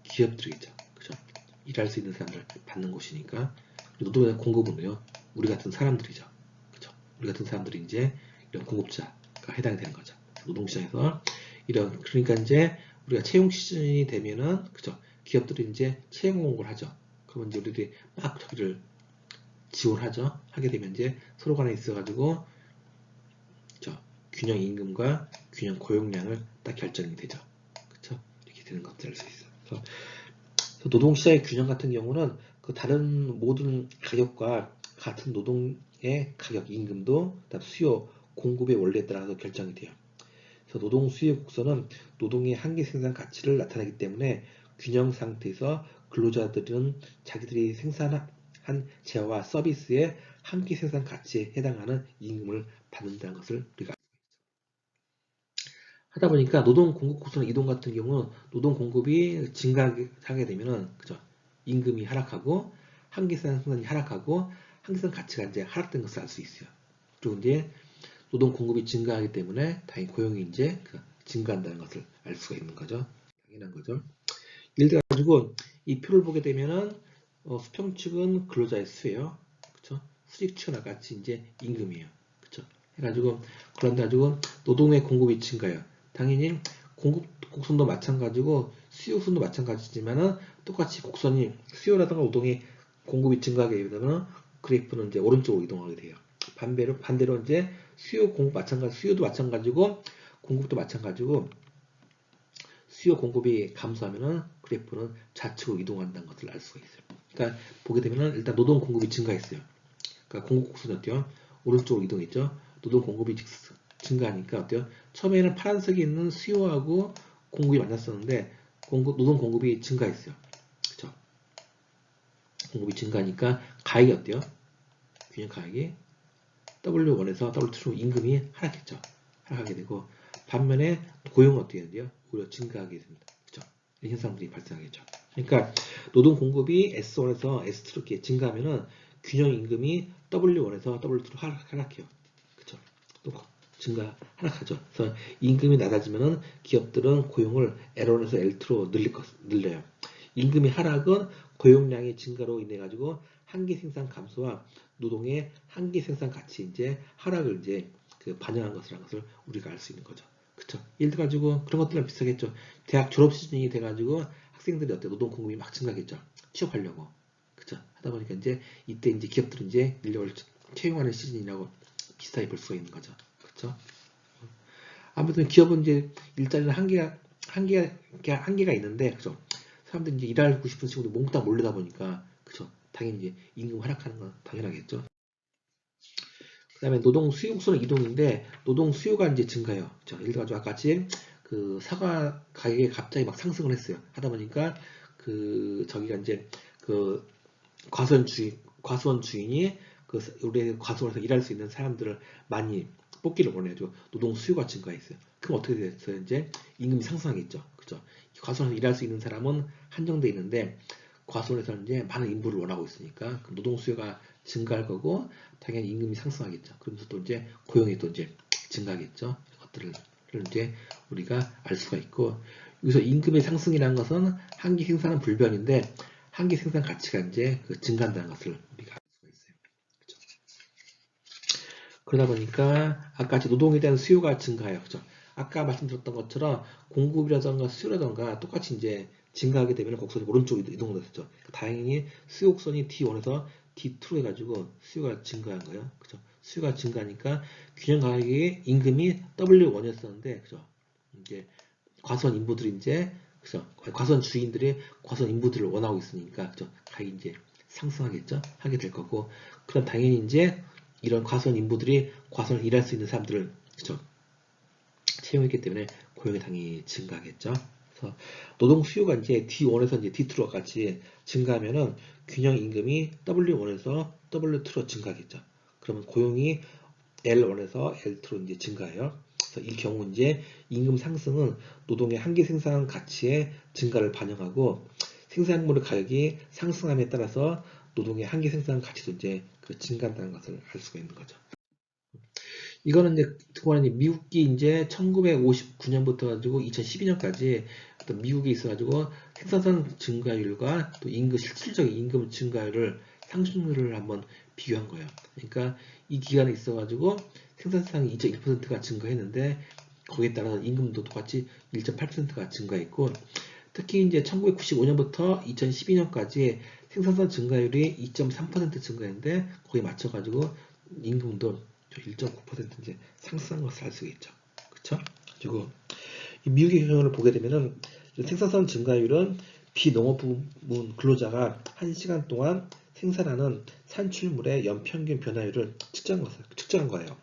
기업들이겠죠. 그죠? 일할 수 있는 사람들 받는 곳이니까. 노동에 대한 공급은요, 우리 같은 사람들이죠. 그죠? 우리 같은 사람들이 이제 이런 공급자가 해당이 되는 거죠. 노동시장에서 그러니까 이제 우리가 채용 시즌이 되면은 그죠 기업들이 이제 채용 공고를 하죠. 그러면 이제 우리들이 막 저기를 지원하죠. 하게 되면 이제 서로 간에 있어가지고 균형 임금과 균형 고용량을 딱 결정이 되죠. 그렇죠? 이렇게 되는 것들 알 수 있어요. 그래서 노동시장의 균형 같은 경우는 그 다른 모든 가격과 같은 노동의 가격 임금도 그다음 수요 공급의 원리에 따라서 결정이 돼요. 그래서 노동 수요 곡선은 노동의 한계 생산 가치를 나타내기 때문에 균형 상태에서 근로자들은 자기들이 생산한 재화와 서비스의 한계 생산 가치에 해당하는 임금을 받는다는 것을 우리가 하다 보니까 노동 공급 곡선 이동 같은 경우는 노동 공급이 증가하게 되면은 그죠 임금이 하락하고 한계 생산이 하락하고 한계 생산 가치가 이제 하락된 것을 알 수 있어요. 그리고 이제 노동 공급이 증가하기 때문에 당연히 고용이 이제 증가한다는 것을 알 수가 있는 거죠. 당연한 거죠. 예를 들어 가지고 이 표를 보게 되면은 수평축은 근로자의 수예요. 그렇죠? 수직축은 아같이 이제 임금이에요. 그렇죠? 해가지고 그런데 가지고 노동의 공급이 증가해요. 당연히 공급 곡선도 마찬가지고 수요선도 마찬가지지만은 똑같이 곡선이 수요라든가 노동의 공급이 증가하게 되면 그래프는 이제 오른쪽으로 이동하게 돼요. 반대로 이제 수요도 마찬가지고 공급도 마찬가지고 수요 공급이 감소하면은 그래프는 좌측으로 이동한다는 것을 알 수가 있어요. 그러니까 보게 되면은 일단 노동 공급이 증가했어요. 그러니까 공급 곡선이 어때요? 오른쪽으로 이동했죠. 노동 공급이 증가하니까 어때요? 처음에는 파란색이 있는 수요하고 공급이 만났었는데 노동 공급이 증가했어요. 그쵸? 공급이 증가하니까 가액이 어때요? 균형 가액이 W1에서 W2로 임금이 하락했죠. 하락하게 되고 반면에 고용은 어떻게 되는데요? 오히려 증가하게 됩니다. 그쵸? 이런 현상들이 발생하겠죠. 그러니까 노동 공급이 S1에서 S2로 이렇게 증가하면은 균형 임금이 W1에서 W2로 하락해요. 그쵸? 또 하락하죠. 그래서 임금이 낮아지면은 기업들은 고용을 L1에서 L2로 늘려요. 임금이 하락은 고용량의 증가로 인해 가지고 한계 생산 감소와 노동의 한계 생산 가치 이제 하락을 이제 반영한 것이라는 것을 우리가 알 수 있는 거죠. 그쵸? 예를 들어 가지고 그런 것들랑 비슷하겠죠. 대학 졸업 시즌이 돼 가지고 학생들이 어때 노동 공급이 막 증가하겠죠. 취업하려고. 그쵸? 하다 보니까 이제 이때 이제 기업들은 이제 인력을 채용하는 시즌이라고 비슷하게 볼 수가 있는 거죠. 그쵸? 아무튼 기업은 이제 일자리는 한계가 있는데, 그죠? 사람들이 이제 일하고 싶은 친구들 몽땅 몰리다 보니까, 그죠? 당연히 이제 임금 하락하는 건 당연하겠죠. 그 다음에 노동 수요 곡선은 이동인데, 노동 수요가 이제 증가해요. 그죠? 예를 들어 아까 같이 그 사과 가격이 갑자기 막 상승을 했어요. 하다 보니까 저기가 이제 그 과수원 주인이 우리 과수원에서 일할 수 있는 사람들을 많이 뽑기를 원해죠. 노동 수요가 증가했어요. 그럼 어떻게 됐어요? 이제 임금이 상승하겠죠. 그죠? 과수원에서 일할 수 있는 사람은 한정돼 있는데 과수원에서는 이제 많은 인부를 원하고 있으니까 노동 수요가 증가할 거고 당연히 임금이 상승하겠죠. 그러면서 또 이제 고용이 또 이제 증가하겠죠. 이것들을 이제 우리가 알 수가 있고 여기서 임금의 상승이라는 것은 한계 생산은 불변인데 한계 생산 가치가 이제 증가한다는 것을 우리가 알 수가 있어요. 그렇죠? 그러다 보니까 아까 노동에 대한 수요가 증가해요. 그죠? 아까 말씀드렸던 것처럼 공급이라던가 수요라던가 똑같이 이제 증가하게 되면 곡선이 오른쪽으로 이동을 했죠. 다행히 수요 곡선이 D1에서 D2로 해가지고 수요가 증가한 거예요. 그죠? 수요가 증가하니까 균형 가격의 임금이 W1이었었는데, 그죠? 이제 과수원 인부들이 이제 그죠? 과수원 주인들이 과수원 인부들을 원하고 있으니까 그죠? 가격이 이제 상승하겠죠? 하게 될 거고 그럼 당연히 이제 이런 과수원 인부들이 과수원을 일할 수 있는 사람들을 그죠? 채용했기 때문에 고용이 당연히 증가하겠죠. 그래서 노동 수요가 이제 D1에서 이제 D2로 같이 증가하면은 균형 임금이 W1에서 W2로 증가하겠죠. 그러면 고용이 L1에서 L2로 이제 증가해요. 그래서 이 경우 이제 임금 상승은 노동의 한계 생산 가치의 증가를 반영하고 생산물의 가격이 상승함에 따라서 노동의 한계 생산 가치도 이제 증가한다는 것을 알 수가 있는 거죠. 이거는 이제 그거는 미국이 이제 1959년부터 가지고 2012년까지 어떤 미국에 있어가지고 생산성 증가율과 또 실질적인 임금 증가율을 상승률을 한번 비교한 거예요. 그러니까 이 기간에 있어가지고 생산성이 2.1%가 증가했는데 거기에 따라서 임금도 똑같이 1.8%가 증가했고 특히 이제 1995년부터 2012년까지 생산성 증가율이 2.3% 증가했는데 거기에 맞춰가지고 임금도 1.9% 이제 상승한 것을 알 수 있죠. 그렇죠? 그리고 미국의 경우를 보게 되면은 생산성 증가율은 비농업 부문 근로자가 1시간 동안 생산하는 산출물의 연평균 변화율을 측정한 거예요.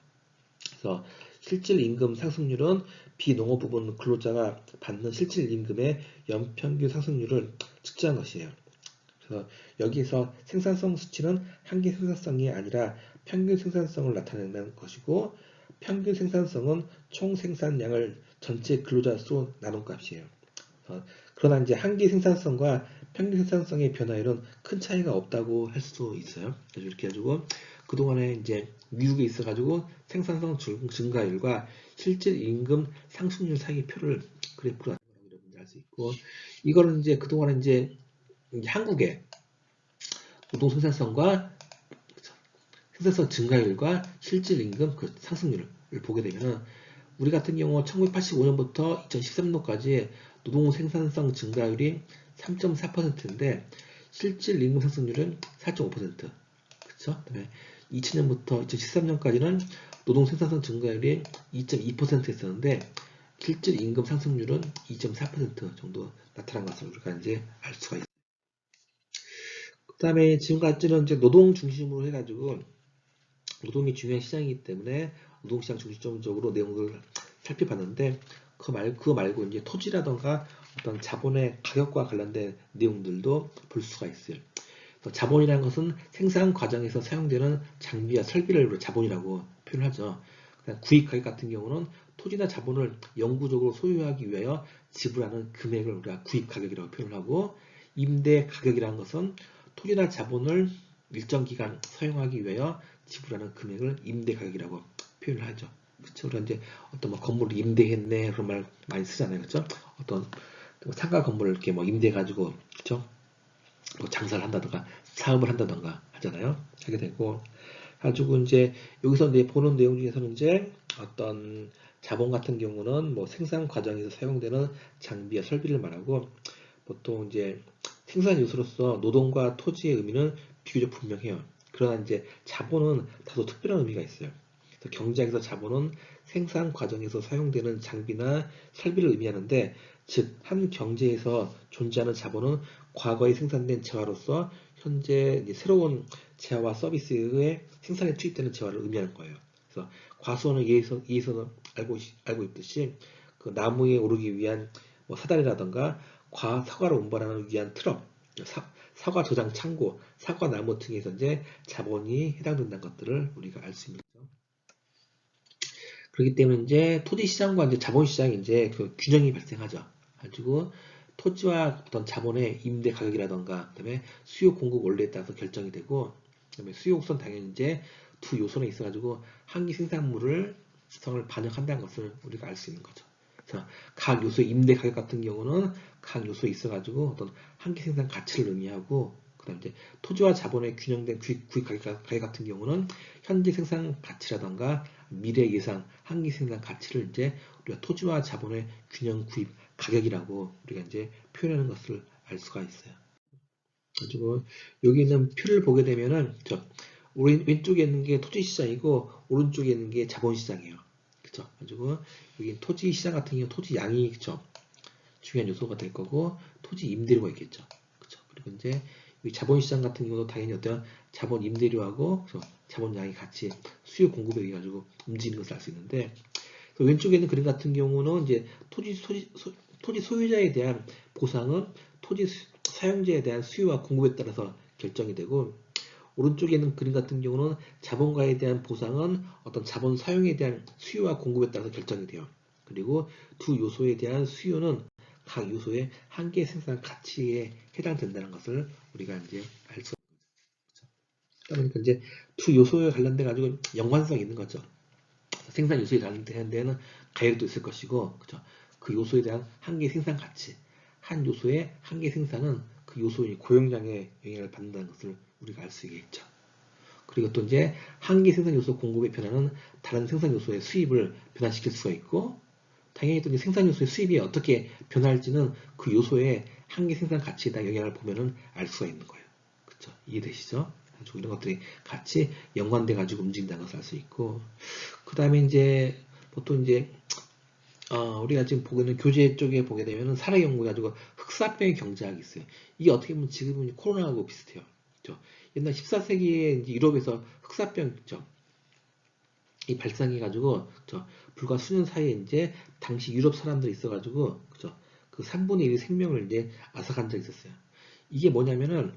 그래서 실질 임금 상승률은 비농업 부분 근로자가 받는 실질 임금의 연평균 상승률을 측정한 것이에요. 그래서 여기서 생산성 수치는 한계 생산성이 아니라 평균 생산성을 나타내는 것이고 평균 생산성은 총 생산량을 전체 근로자 수로 나눈 값이에요. 그러나 이제 한계 생산성과 평균 생산성의 변화율은 큰 차이가 없다고 할 수도 있어요. 그래서 이렇게 해가지고 그동안에 이제 미국에 있어가지고 생산성 증가율과 실질 임금 상승률 사이의 표를 그래프로 여러분들 알 수 있고 이거는 이제 그동안에 이제 한국의 노동 생산성과 생산성 증가율과 실질 임금 상승률을 보게 되면은 우리 같은 경우 1985년부터 2013년까지 노동 생산성 증가율이 3.4%인데 실질 임금 상승률은 4.5%. 그쵸? 그다음에 2000년부터 2013년까지는 노동 생산성 증가율이 2.2%였었는데 실질 임금 상승률은 2.4% 정도 나타난 것을 우리가 이제 알 수가 있어요. 그다음에 지금까지는 이제 노동 중심으로 해가지고 노동이 중요한 시장이기 때문에 노동시장 중심적으로 내용을 살펴봤는데 그거 말고 이제 토지라던가 어떤 자본의 가격과 관련된 내용들도 볼 수가 있어요. 자본이라는 것은 생산 과정에서 사용되는 장비와 설비를 자본이라고 표현하죠. 구입 가격 같은 경우는 토지나 자본을 영구적으로 소유하기 위하여 지불하는 금액을 우리가 구입 가격이라고 표현하고, 임대 가격이라는 것은 토지나 자본을 일정 기간 사용하기 위하여 지불하는 금액을 임대 가격이라고 표현을 하죠. 그렇죠? 우리가 이제 어떤 뭐 건물을 임대했네 그런 말 많이 쓰잖아요. 그렇죠? 어떤 상가 건물을 이렇게 뭐 임대해 가지고 그렇죠? 뭐 장사를 한다던가 사업을 한다던가 하잖아요. 하게 되고 가지고 이제 여기서 이제 보는 내용 중에서는 이제 어떤 자본 같은 경우는 뭐 생산 과정에서 사용되는 장비와 설비를 말하고, 보통 이제 생산 요소로서 노동과 토지의 의미는 비교적 분명해요. 그러나 이제 자본은 다소 특별한 의미가 있어요. 그래서 경제학에서 자본은 생산 과정에서 사용되는 장비나 설비를 의미하는데, 즉 한 경제에서 존재하는 자본은 과거에 생산된 재화로서 현재 새로운 재화와 서비스의 생산에 투입되는 재화를 의미하는 거예요. 그래서 과수원을 예에서 알고 있듯이 그 나무에 오르기 위한 뭐 사다리라던가 사과를 운반하는 위한 트럭, 사과 저장 창고, 사과 나무 등에서 이제 자본이 해당된다는 것들을 우리가 알 수 있는 거죠. 그렇기 때문에 이제 토지 시장과 이제 자본 시장이 이제 그 균형이 발생하죠. 가지고 토지와 어떤 자본의 임대 가격이라던가, 그다음에 수요 공급 원리에 따라서 결정이 되고, 그다음에 수요 곡선 당연히 이제 두 요소는 있어가지고 한기 생산물을 성을 반영한다는 것을 우리가 알 수 있는 거죠. 그래서 각 요소의 임대 가격 같은 경우는 각 요소에 있어가지고 어떤 한기 생산 가치를 의미하고, 그다음 이제 토지와 자본의 균형된 구입 가격 같은 경우는 현재 생산 가치라던가 미래 예상 한기 생산 가치를 이제 우리가 토지와 자본의 균형 구입 가격이라고 우리가 이제 표현하는 것을 알 수가 있어요. 가지고 여기 있는 표를 보게 되면은 왼쪽에 있는 게 토지 시장이고 오른쪽에 있는 게 자본 시장이에요. 그쵸? 가지고 여기 토지 시장 같은 경우 토지 양이 그쵸? 중요한 요소가 될 거고 토지 임대료가 있겠죠. 그쵸? 그리고 이제 이 자본 시장 같은 경우도 당연히 어떤 자본 임대료하고 자본 양이 같이 수요 공급에 의해 가지고 움직이는 것을 알 수 있는데, 왼쪽에 있는 그림 같은 경우는 이제 토지 소유자에 대한 보상은 토지 사용자에 대한 수요와 공급에 따라서 결정이 되고, 오른쪽에 있는 그림 같은 경우는 자본가에 대한 보상은 어떤 자본 사용에 대한 수요와 공급에 따라서 결정이 돼요. 그리고 두 요소에 대한 수요는 각 요소의 한계 생산 가치에 해당된다는 것을 우리가 이제 알 수 있죠. 그러니까 이제 두 요소에 관련돼 가지고 연관성이 있는 거죠. 생산 요소에 관련된 데는 가격도 있을 것이고, 그죠? 그 요소에 대한 한계 생산 가치, 한 요소의 한계 생산은 그 요소의 고용량에 영향을 받는다는 것을 우리가 알 수 있겠죠. 그리고 또 이제 한계 생산 요소 공급의 변화는 다른 생산 요소의 수입을 변화시킬 수가 있고, 당연히 또 이제 생산 요소의 수입이 어떻게 변할지는 그 요소의 한계 생산 가치에 대한 영향을 보면은 알 수가 있는 거예요. 그렇죠? 이해되시죠? 이런 것들이 같이 연관돼 가지고 움직인다는 것을 알 수 있고, 그 다음에 이제 보통 이제 우리가 지금 보고 있는 교재 쪽에 보게 되면은 사례 연구 가지고 흑사병의 경제학이 있어요. 이게 어떻게 보면 지금은 코로나하고 비슷해요. 그렇죠? 옛날 14세기에 이제 유럽에서 흑사병 있죠. 이 발생해가지고 불과 수년 사이에 이제 당시 유럽 사람들이 있어가지고 그죠? 그 3분의 1의 생명을 이제 앗아간 적이 있었어요. 이게 뭐냐면은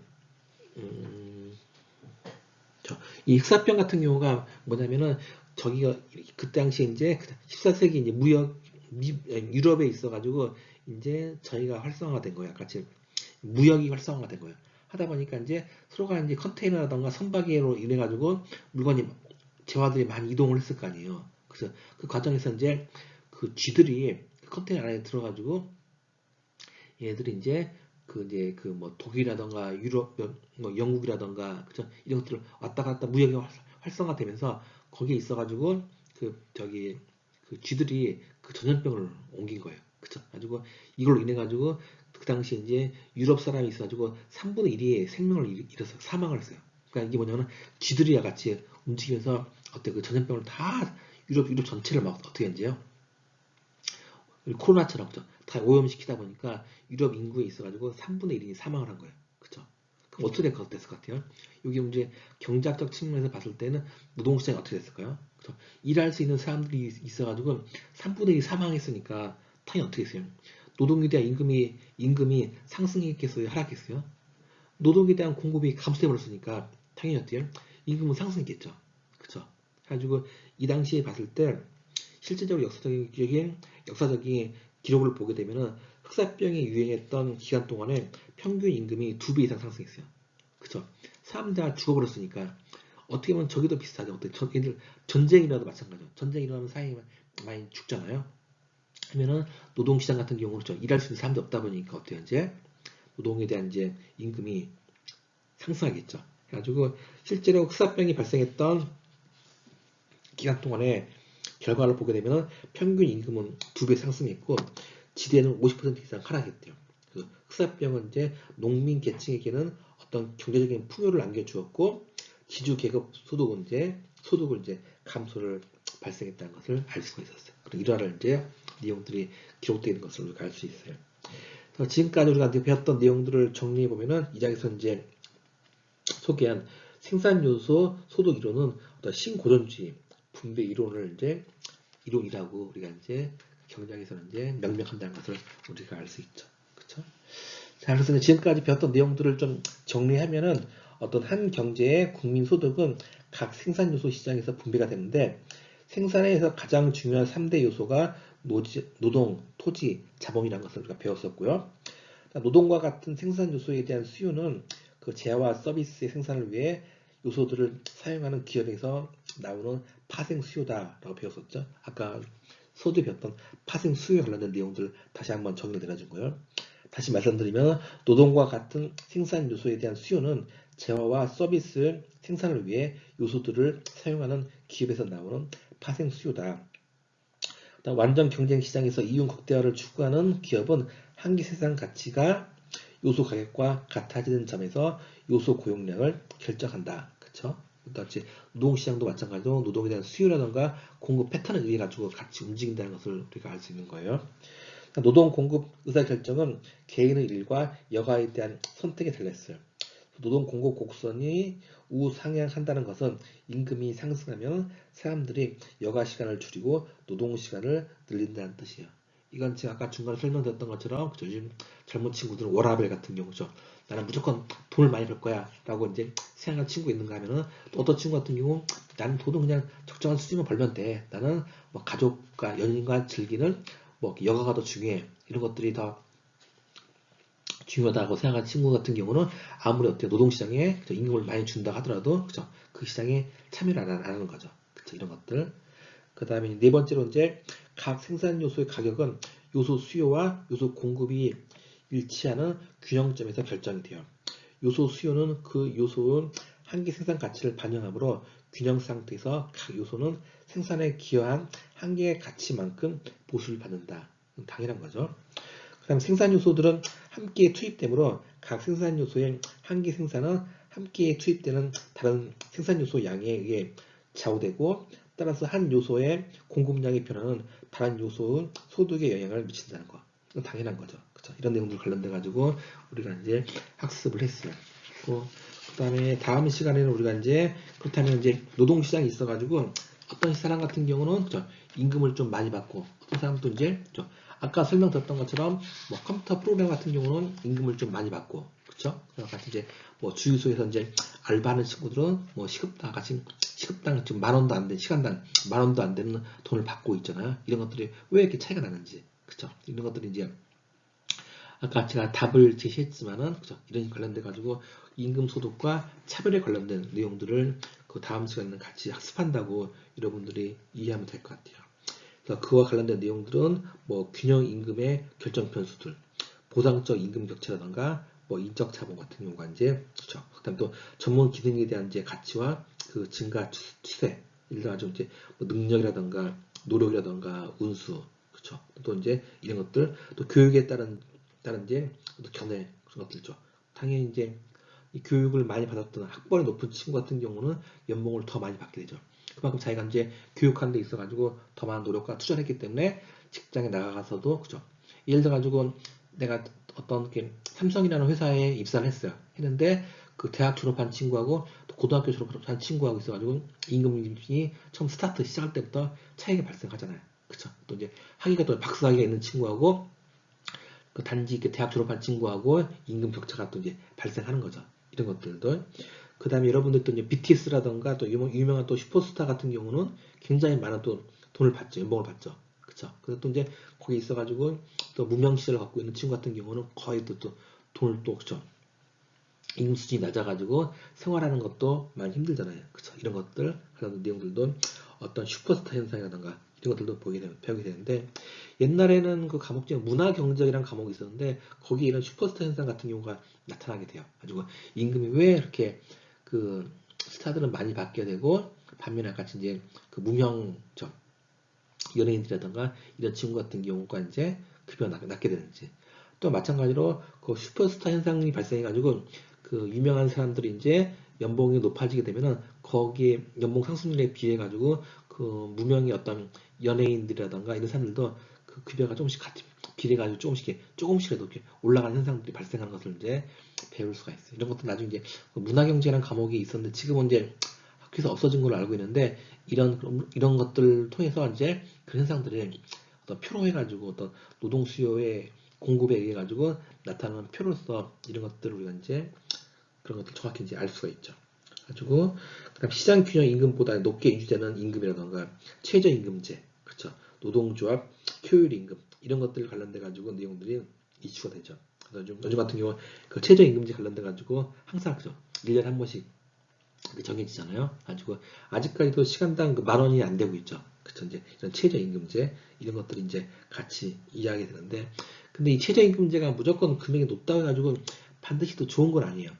이 흑사병 같은 경우가 뭐냐면은 저기가 그때 당시에 이제 14세기 이제 유럽에 있어가지고 이제 저희가 활성화된 거예요. 같이 무역이 활성화가 된 거예요. 하다 보니까 이제 서로가 이제 컨테이너라던가 선박으로 인해 가지고 물건이 재화들이 많이 이동을 했을 거 아니에요. 그래서 그 과정에서 이제 그 쥐들이 컨테이너 안에 들어가지고 얘들이 이제 그 뭐 독일이라던가 유럽, 뭐 영국이라던가 그죠? 이런 것들을 왔다 갔다 무역이 활성화되면서 거기에 있어가지고 그 쥐들이 그 전염병을 옮긴 거예요. 그죠? 가지고 이걸로 인해 가지고 그 당시 이제 유럽 사람이 있어가지고 3분의 1이 생명을 잃어서 사망을 했어요. 그러니까 이게 뭐냐면 쥐들이야 같이 움직이면서 어때 그 전염병을 다 유럽 전체를 막 어떻게 했는지요? 코로나처럼 그죠? 다 오염시키다 보니까 유럽 인구에 있어가지고 3분의 1이 사망을 한 거예요. 그죠? 그럼 어떻게 됐을 것 같아요? 여기 이제 경제학적 측면에서 봤을 때는 노동시장이 어떻게 됐을까요? 그죠? 일할 수 있는 사람들이 있어가지고 3분의 1이 사망했으니까 당연히 어떻게 했어요? 노동에 대한 임금이 상승했겠어요? 하락했어요? 노동에 대한 공급이 감소해버렸으니까 당연히 어때요? 임금은 상승했겠죠. 그쵸? 그래가지고 이 당시에 봤을 때 실질적으로 역사적인 기록을 보게 되면은 흑사병이 유행했던 기간 동안에 평균 임금이 2배 이상 상승했어요. 그쵸? 사람들 다 죽어버렸으니까 어떻게 보면 저기도 비슷하죠. 어때? 전쟁이라도 마찬가지죠. 전쟁 일어나면 사람이 많이 죽잖아요. 하면은 노동시장 같은 경우는 일할 수 있는 사람도 없다 보니까 어때요? 이제 노동에 대한 이제 임금이 상승하겠죠. 그래가지고 실제로 흑사병이 발생했던 기간 동안에 결과를 보게 되면 평균 임금은 2배 상승했고 지대는 50% 이상 하락했대요. 그 흑사병은 이제 농민 계층에게는 어떤 경제적인 풍요를 안겨주었고 지주 계급 소득을 이제 감소를 발생했다는 것을 알 수가 있었어요. 그리고 일화를 이제 내용들이 기록되어 있는 것을 우리가 알 수 있어요. 그래서 지금까지 우리가 배웠던 내용들을 정리해 보면은 이 장에서 이제 소개한 생산 요소 소득 이론은 어떤 신고전주의 분배 이론을 이제 이론이라고 우리가 이제 경제학에서는 이제 명명한다는 것을 우리가 알 수 있죠. 그렇죠? 자, 그래서 지금까지 배웠던 내용들을 좀 정리하면은 어떤 한 경제의 국민 소득은 각 생산 요소 시장에서 분배가 되는데 생산에서 가장 중요한 3대 요소가 노동, 토지, 자본이라는 것을 우리가 배웠었고요. 노동과 같은 생산 요소에 대한 수요는 그 재화와 서비스의 생산을 위해 요소들을 사용하는 기업에서 나오는 파생 수요다라고 배웠었죠. 아까 서두에 배웠던 파생 수요에 관련된 내용들 다시 한번 정리를 내려준 거예요. 다시 말씀드리면 노동과 같은 생산 요소에 대한 수요는 재화와 서비스 생산을 위해 요소들을 사용하는 기업에서 나오는 파생 수요다. 완전 경쟁 시장에서 이윤 극대화를 추구하는 기업은 한계 생산 가치가 요소 가격과 같아지는 점에서 요소 고용량을 결정한다. 그쵸? 같이 노동시장도 마찬가지로 노동에 대한 수요라든가 공급 패턴을 의해 가지고 같이 움직인다는 것을 우리가 알 수 있는 거예요. 노동 공급 의사결정은 개인의 일과 여가에 대한 선택에 달렸어요. 노동 공급 곡선이 우상향한다는 것은 임금이 상승하면 사람들이 여가 시간을 줄이고 노동 시간을 늘린다는 뜻이에요. 이건 제가 아까 중간에 설명드렸던 것처럼 요즘 젊은 친구들은 워라밸 같은 경우죠. 나는 무조건 돈을 많이 벌 거야 라고 이제 생각하는 친구 있는가 하면은 또 어떤 친구 같은 경우 나는 돈은 그냥 적정한 수준만 벌면 돼. 나는 뭐 가족과 연인과 즐기는 뭐 여가가 더 중요해. 이런 것들이 더 중요하다고 생각하는 친구 같은 경우는 아무리 어때요 노동시장에 임금을 많이 준다 하더라도 그죠 그 시장에 참여를 안 하는 거죠. 그쵸 이런 것들. 그 다음에 네 번째로 이제 각 생산 요소의 가격은 요소 수요와 요소 공급이 일치하는 균형점에서 결정이 돼요. 요소 수요는 그 요소의 한계 생산 가치를 반영하므로 균형 상태에서 각 요소는 생산에 기여한 한계의 가치만큼 보수를 받는다. 당연한 거죠. 그 다음 생산 요소들은 함께 투입되므로 각 생산 요소의 한계 생산은 함께 투입되는 다른 생산 요소 양에 의해 좌우되고 따라서 한 요소의 공급량의 변화는 다른 요소의 소득에 영향을 미친다는 거. 이건 당연한 거죠. 그쵸? 이런 내용들 관련돼 가지고 우리가 이제 학습을 했어요. 그 다음에 다음 시간에는 우리가 이제 그렇다면 이제 노동시장이 있어가지고 어떤 사람 같은 경우는 그쵸? 임금을 좀 많이 받고 어떤 사람도 이제 그쵸? 아까 설명드렸던 것처럼 뭐 컴퓨터 프로그램 같은 경우는 임금을 좀 많이 받고 그쵸? 같이 이제 뭐 주유소에서 이제 알바하는 친구들은 뭐 시급당 같이 시급당 지금 10,000원도 안 되는 시간당 10,000원도 안 되는 돈을 받고 있잖아요. 이런 것들이 왜 이렇게 차이가 나는지 그쵸? 이런 것들이 이제 아까 제가 답을 제시했지만은 그죠? 이런 관련돼 가지고 임금 소득과 차별에 관련된 내용들을 그 다음 시간에 같이 학습한다고 여러분들이 이해하면 될 것 같아요. 그래서 그와 관련된 내용들은 뭐 균형 임금의 결정 변수들, 보상적 임금 격차라던가 뭐 인적 자본 같은 경우가 이제 그렇죠. 그다음 또 전문 기능에 대한 이제 가치와 그 증가 추세, 예를 들어 이제 뭐 능력이라던가 노력이라던가 운수, 그렇죠. 또 이제 이런 것들 또 교육에 따른 다른 이제 견해 그런 것들죠. 당연히 이제 이 교육을 많이 받았던 학벌이 높은 친구 같은 경우는 연봉을 더 많이 받게 되죠. 그만큼 자기가 이제 교육하는 데 있어가지고 더 많은 노력과 투자를 했기 때문에 직장에 나가서도 그죠. 예를 들어가지고 내가 어떤 이렇게 삼성이라는 회사에 입사를 했어요. 했는데 그 대학 졸업한 친구하고 또 고등학교 졸업한 친구하고 있어가지고 임금이 처음 스타트 시작할 때부터 차이가 발생하잖아요. 그쵸? 또 이제 학위가 또 박사학위가 있는 친구하고 그 단지 그 대학 졸업한 친구하고 임금 격차가 또 이제 발생하는 거죠. 이런 것들도. 그 다음에 여러분들 또 이제 BTS라던가 또 유명한 또 슈퍼스타 같은 경우는 굉장히 많은 또 돈을 받죠. 연봉을 받죠. 그쵸? 그래서 또 이제 거기 있어가지고 또 무명 시절을 갖고 있는 친구 같은 경우는 거의 또 돈을 또, 그쵸? 임금 수준이 낮아가지고 생활하는 것도 많이 힘들잖아요. 그쵸? 이런 것들, 그런 내용들도 어떤 슈퍼스타 현상이라던가 이런 것들도 배우게 되는데 옛날에는 그 과목 중에 문화경제학이라는 과목이 있었는데 거기에 이런 슈퍼스타 현상 같은 경우가 나타나게 돼요. 가지고 임금이 왜 이렇게 그 스타들은 많이 받게 되고 반면에 같이 이제 그 무명 연예인들이라던가 이런 친구 같은 경우가 이제 급여가 낮게 되는지 또 마찬가지로 그 슈퍼스타 현상이 발생해가지고 그 유명한 사람들이 이제 연봉이 높아지게 되면은 거기에 연봉 상승률에 비해 가지고 그 무명의 어떤 연예인들이라던가 이런 사람들도 그 급여가 조금씩 같이 비례 가지고 조금씩이라도 이렇게 올라가는 현상들이 발생하는 것을 이제 배울 수가 있어요. 이런 것도 나중에 이제 문화경제라는 과목이 있었는데 지금은 이제 학교에서 없어진 걸로 알고 있는데 이런 것들을 통해서 이제 그 현상들을 어떤 표로 해가지고 어떤 노동 수요의 공급에 의해 가지고 나타나는 표로서 이런 것들을 우리가 이제 그런 것들 정확히 이제 알 수가 있죠. 가지고 그다음 시장 균형 임금보다 높게 유지되는 임금이라던가 최저임금제, 그렇죠. 노동조합, 효율 임금 이런 것들 관련돼 가지고 내용들이 이슈가 되죠. 그래서 요즘 같은 경우 그 최저임금제 관련돼 가지고 항상 그죠. 1년에 한 번씩 정해지잖아요. 가지고 아직까지도 시간당 그 10,000원이 안 되고 있죠. 그쵸? 이제 이런 최저임금제 이런 것들이 이제 같이 이야기 되는데, 근데 이 최저임금제가 무조건 금액이 높다고 해가지고 반드시 또 좋은 건 아니에요.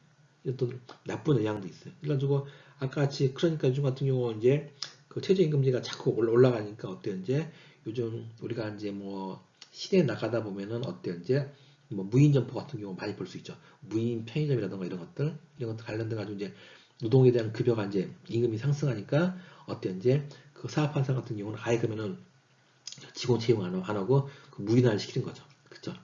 또 나쁜 영향도 있어요. 그래가지고 아까 같이 그러니까 요즘 같은 경우 이제 그 최저임금제가 자꾸 올라가니까 어때요? 이제 요즘 우리가 이제 뭐 시내에 나가다 보면은 어때요? 이제 뭐 무인 점포 같은 경우 많이 볼 수 있죠. 무인 편의점이라던가 이런 것들 관련돼 가지고 이제 노동에 대한 급여가 이제 임금이 상승하니까 어때 이제 그 사업한사 같은 경우는 아예 그러면은 직원 채용 안 하고 그 무인화를 시키는 거죠. 그죠?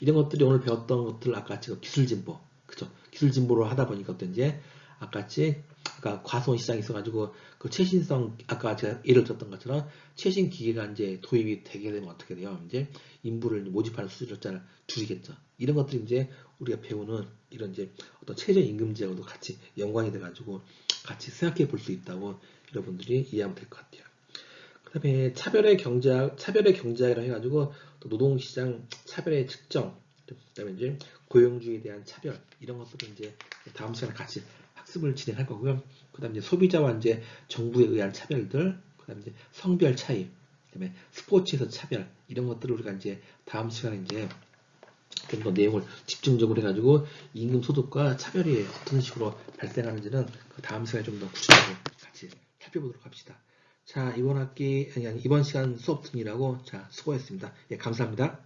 이런 것들이 오늘 배웠던 것들 아까 같이 기술 진보, 그죠? 기술 진보를 하다 보니까 어떤 이제 아까 같이 아까 과손 시장이 있어가지고 그 최신성 아까 제가 예를 들었던 것처럼 최신 기계가 이제 도입이 되게 되면 어떻게 돼요? 이제 인부를 모집하는 수요자를 줄이겠죠. 이런 것들이 이제 우리가 배우는 이런 이제 어떤 최저임금제하고도 같이 연관이 돼가지고 같이 생각해 볼 수 있다고 여러분들이 이해하면 될 것 같아요. 그 다음에 차별의 경제학이라 해가지고 또 노동시장 차별의 측정, 그 다음에 이제 고용주의에 대한 차별, 이런 것들을 이제 다음 시간에 같이 학습을 진행할 거고요. 그 다음에 이제 소비자와 이제 정부에 의한 차별들, 그 다음에 이제 성별 차이, 그 다음에 스포츠에서 차별, 이런 것들을 우리가 이제 다음 시간에 이제 좀 더 내용을 집중적으로 해가지고 임금 소득과 차별이 어떤 식으로 발생하는지는 그 다음 시간에 좀 더 구체적으로 같이 살펴보도록 합시다. 자, 이번 시간 수업 등이라고 자, 수고했습니다. 예, 감사합니다.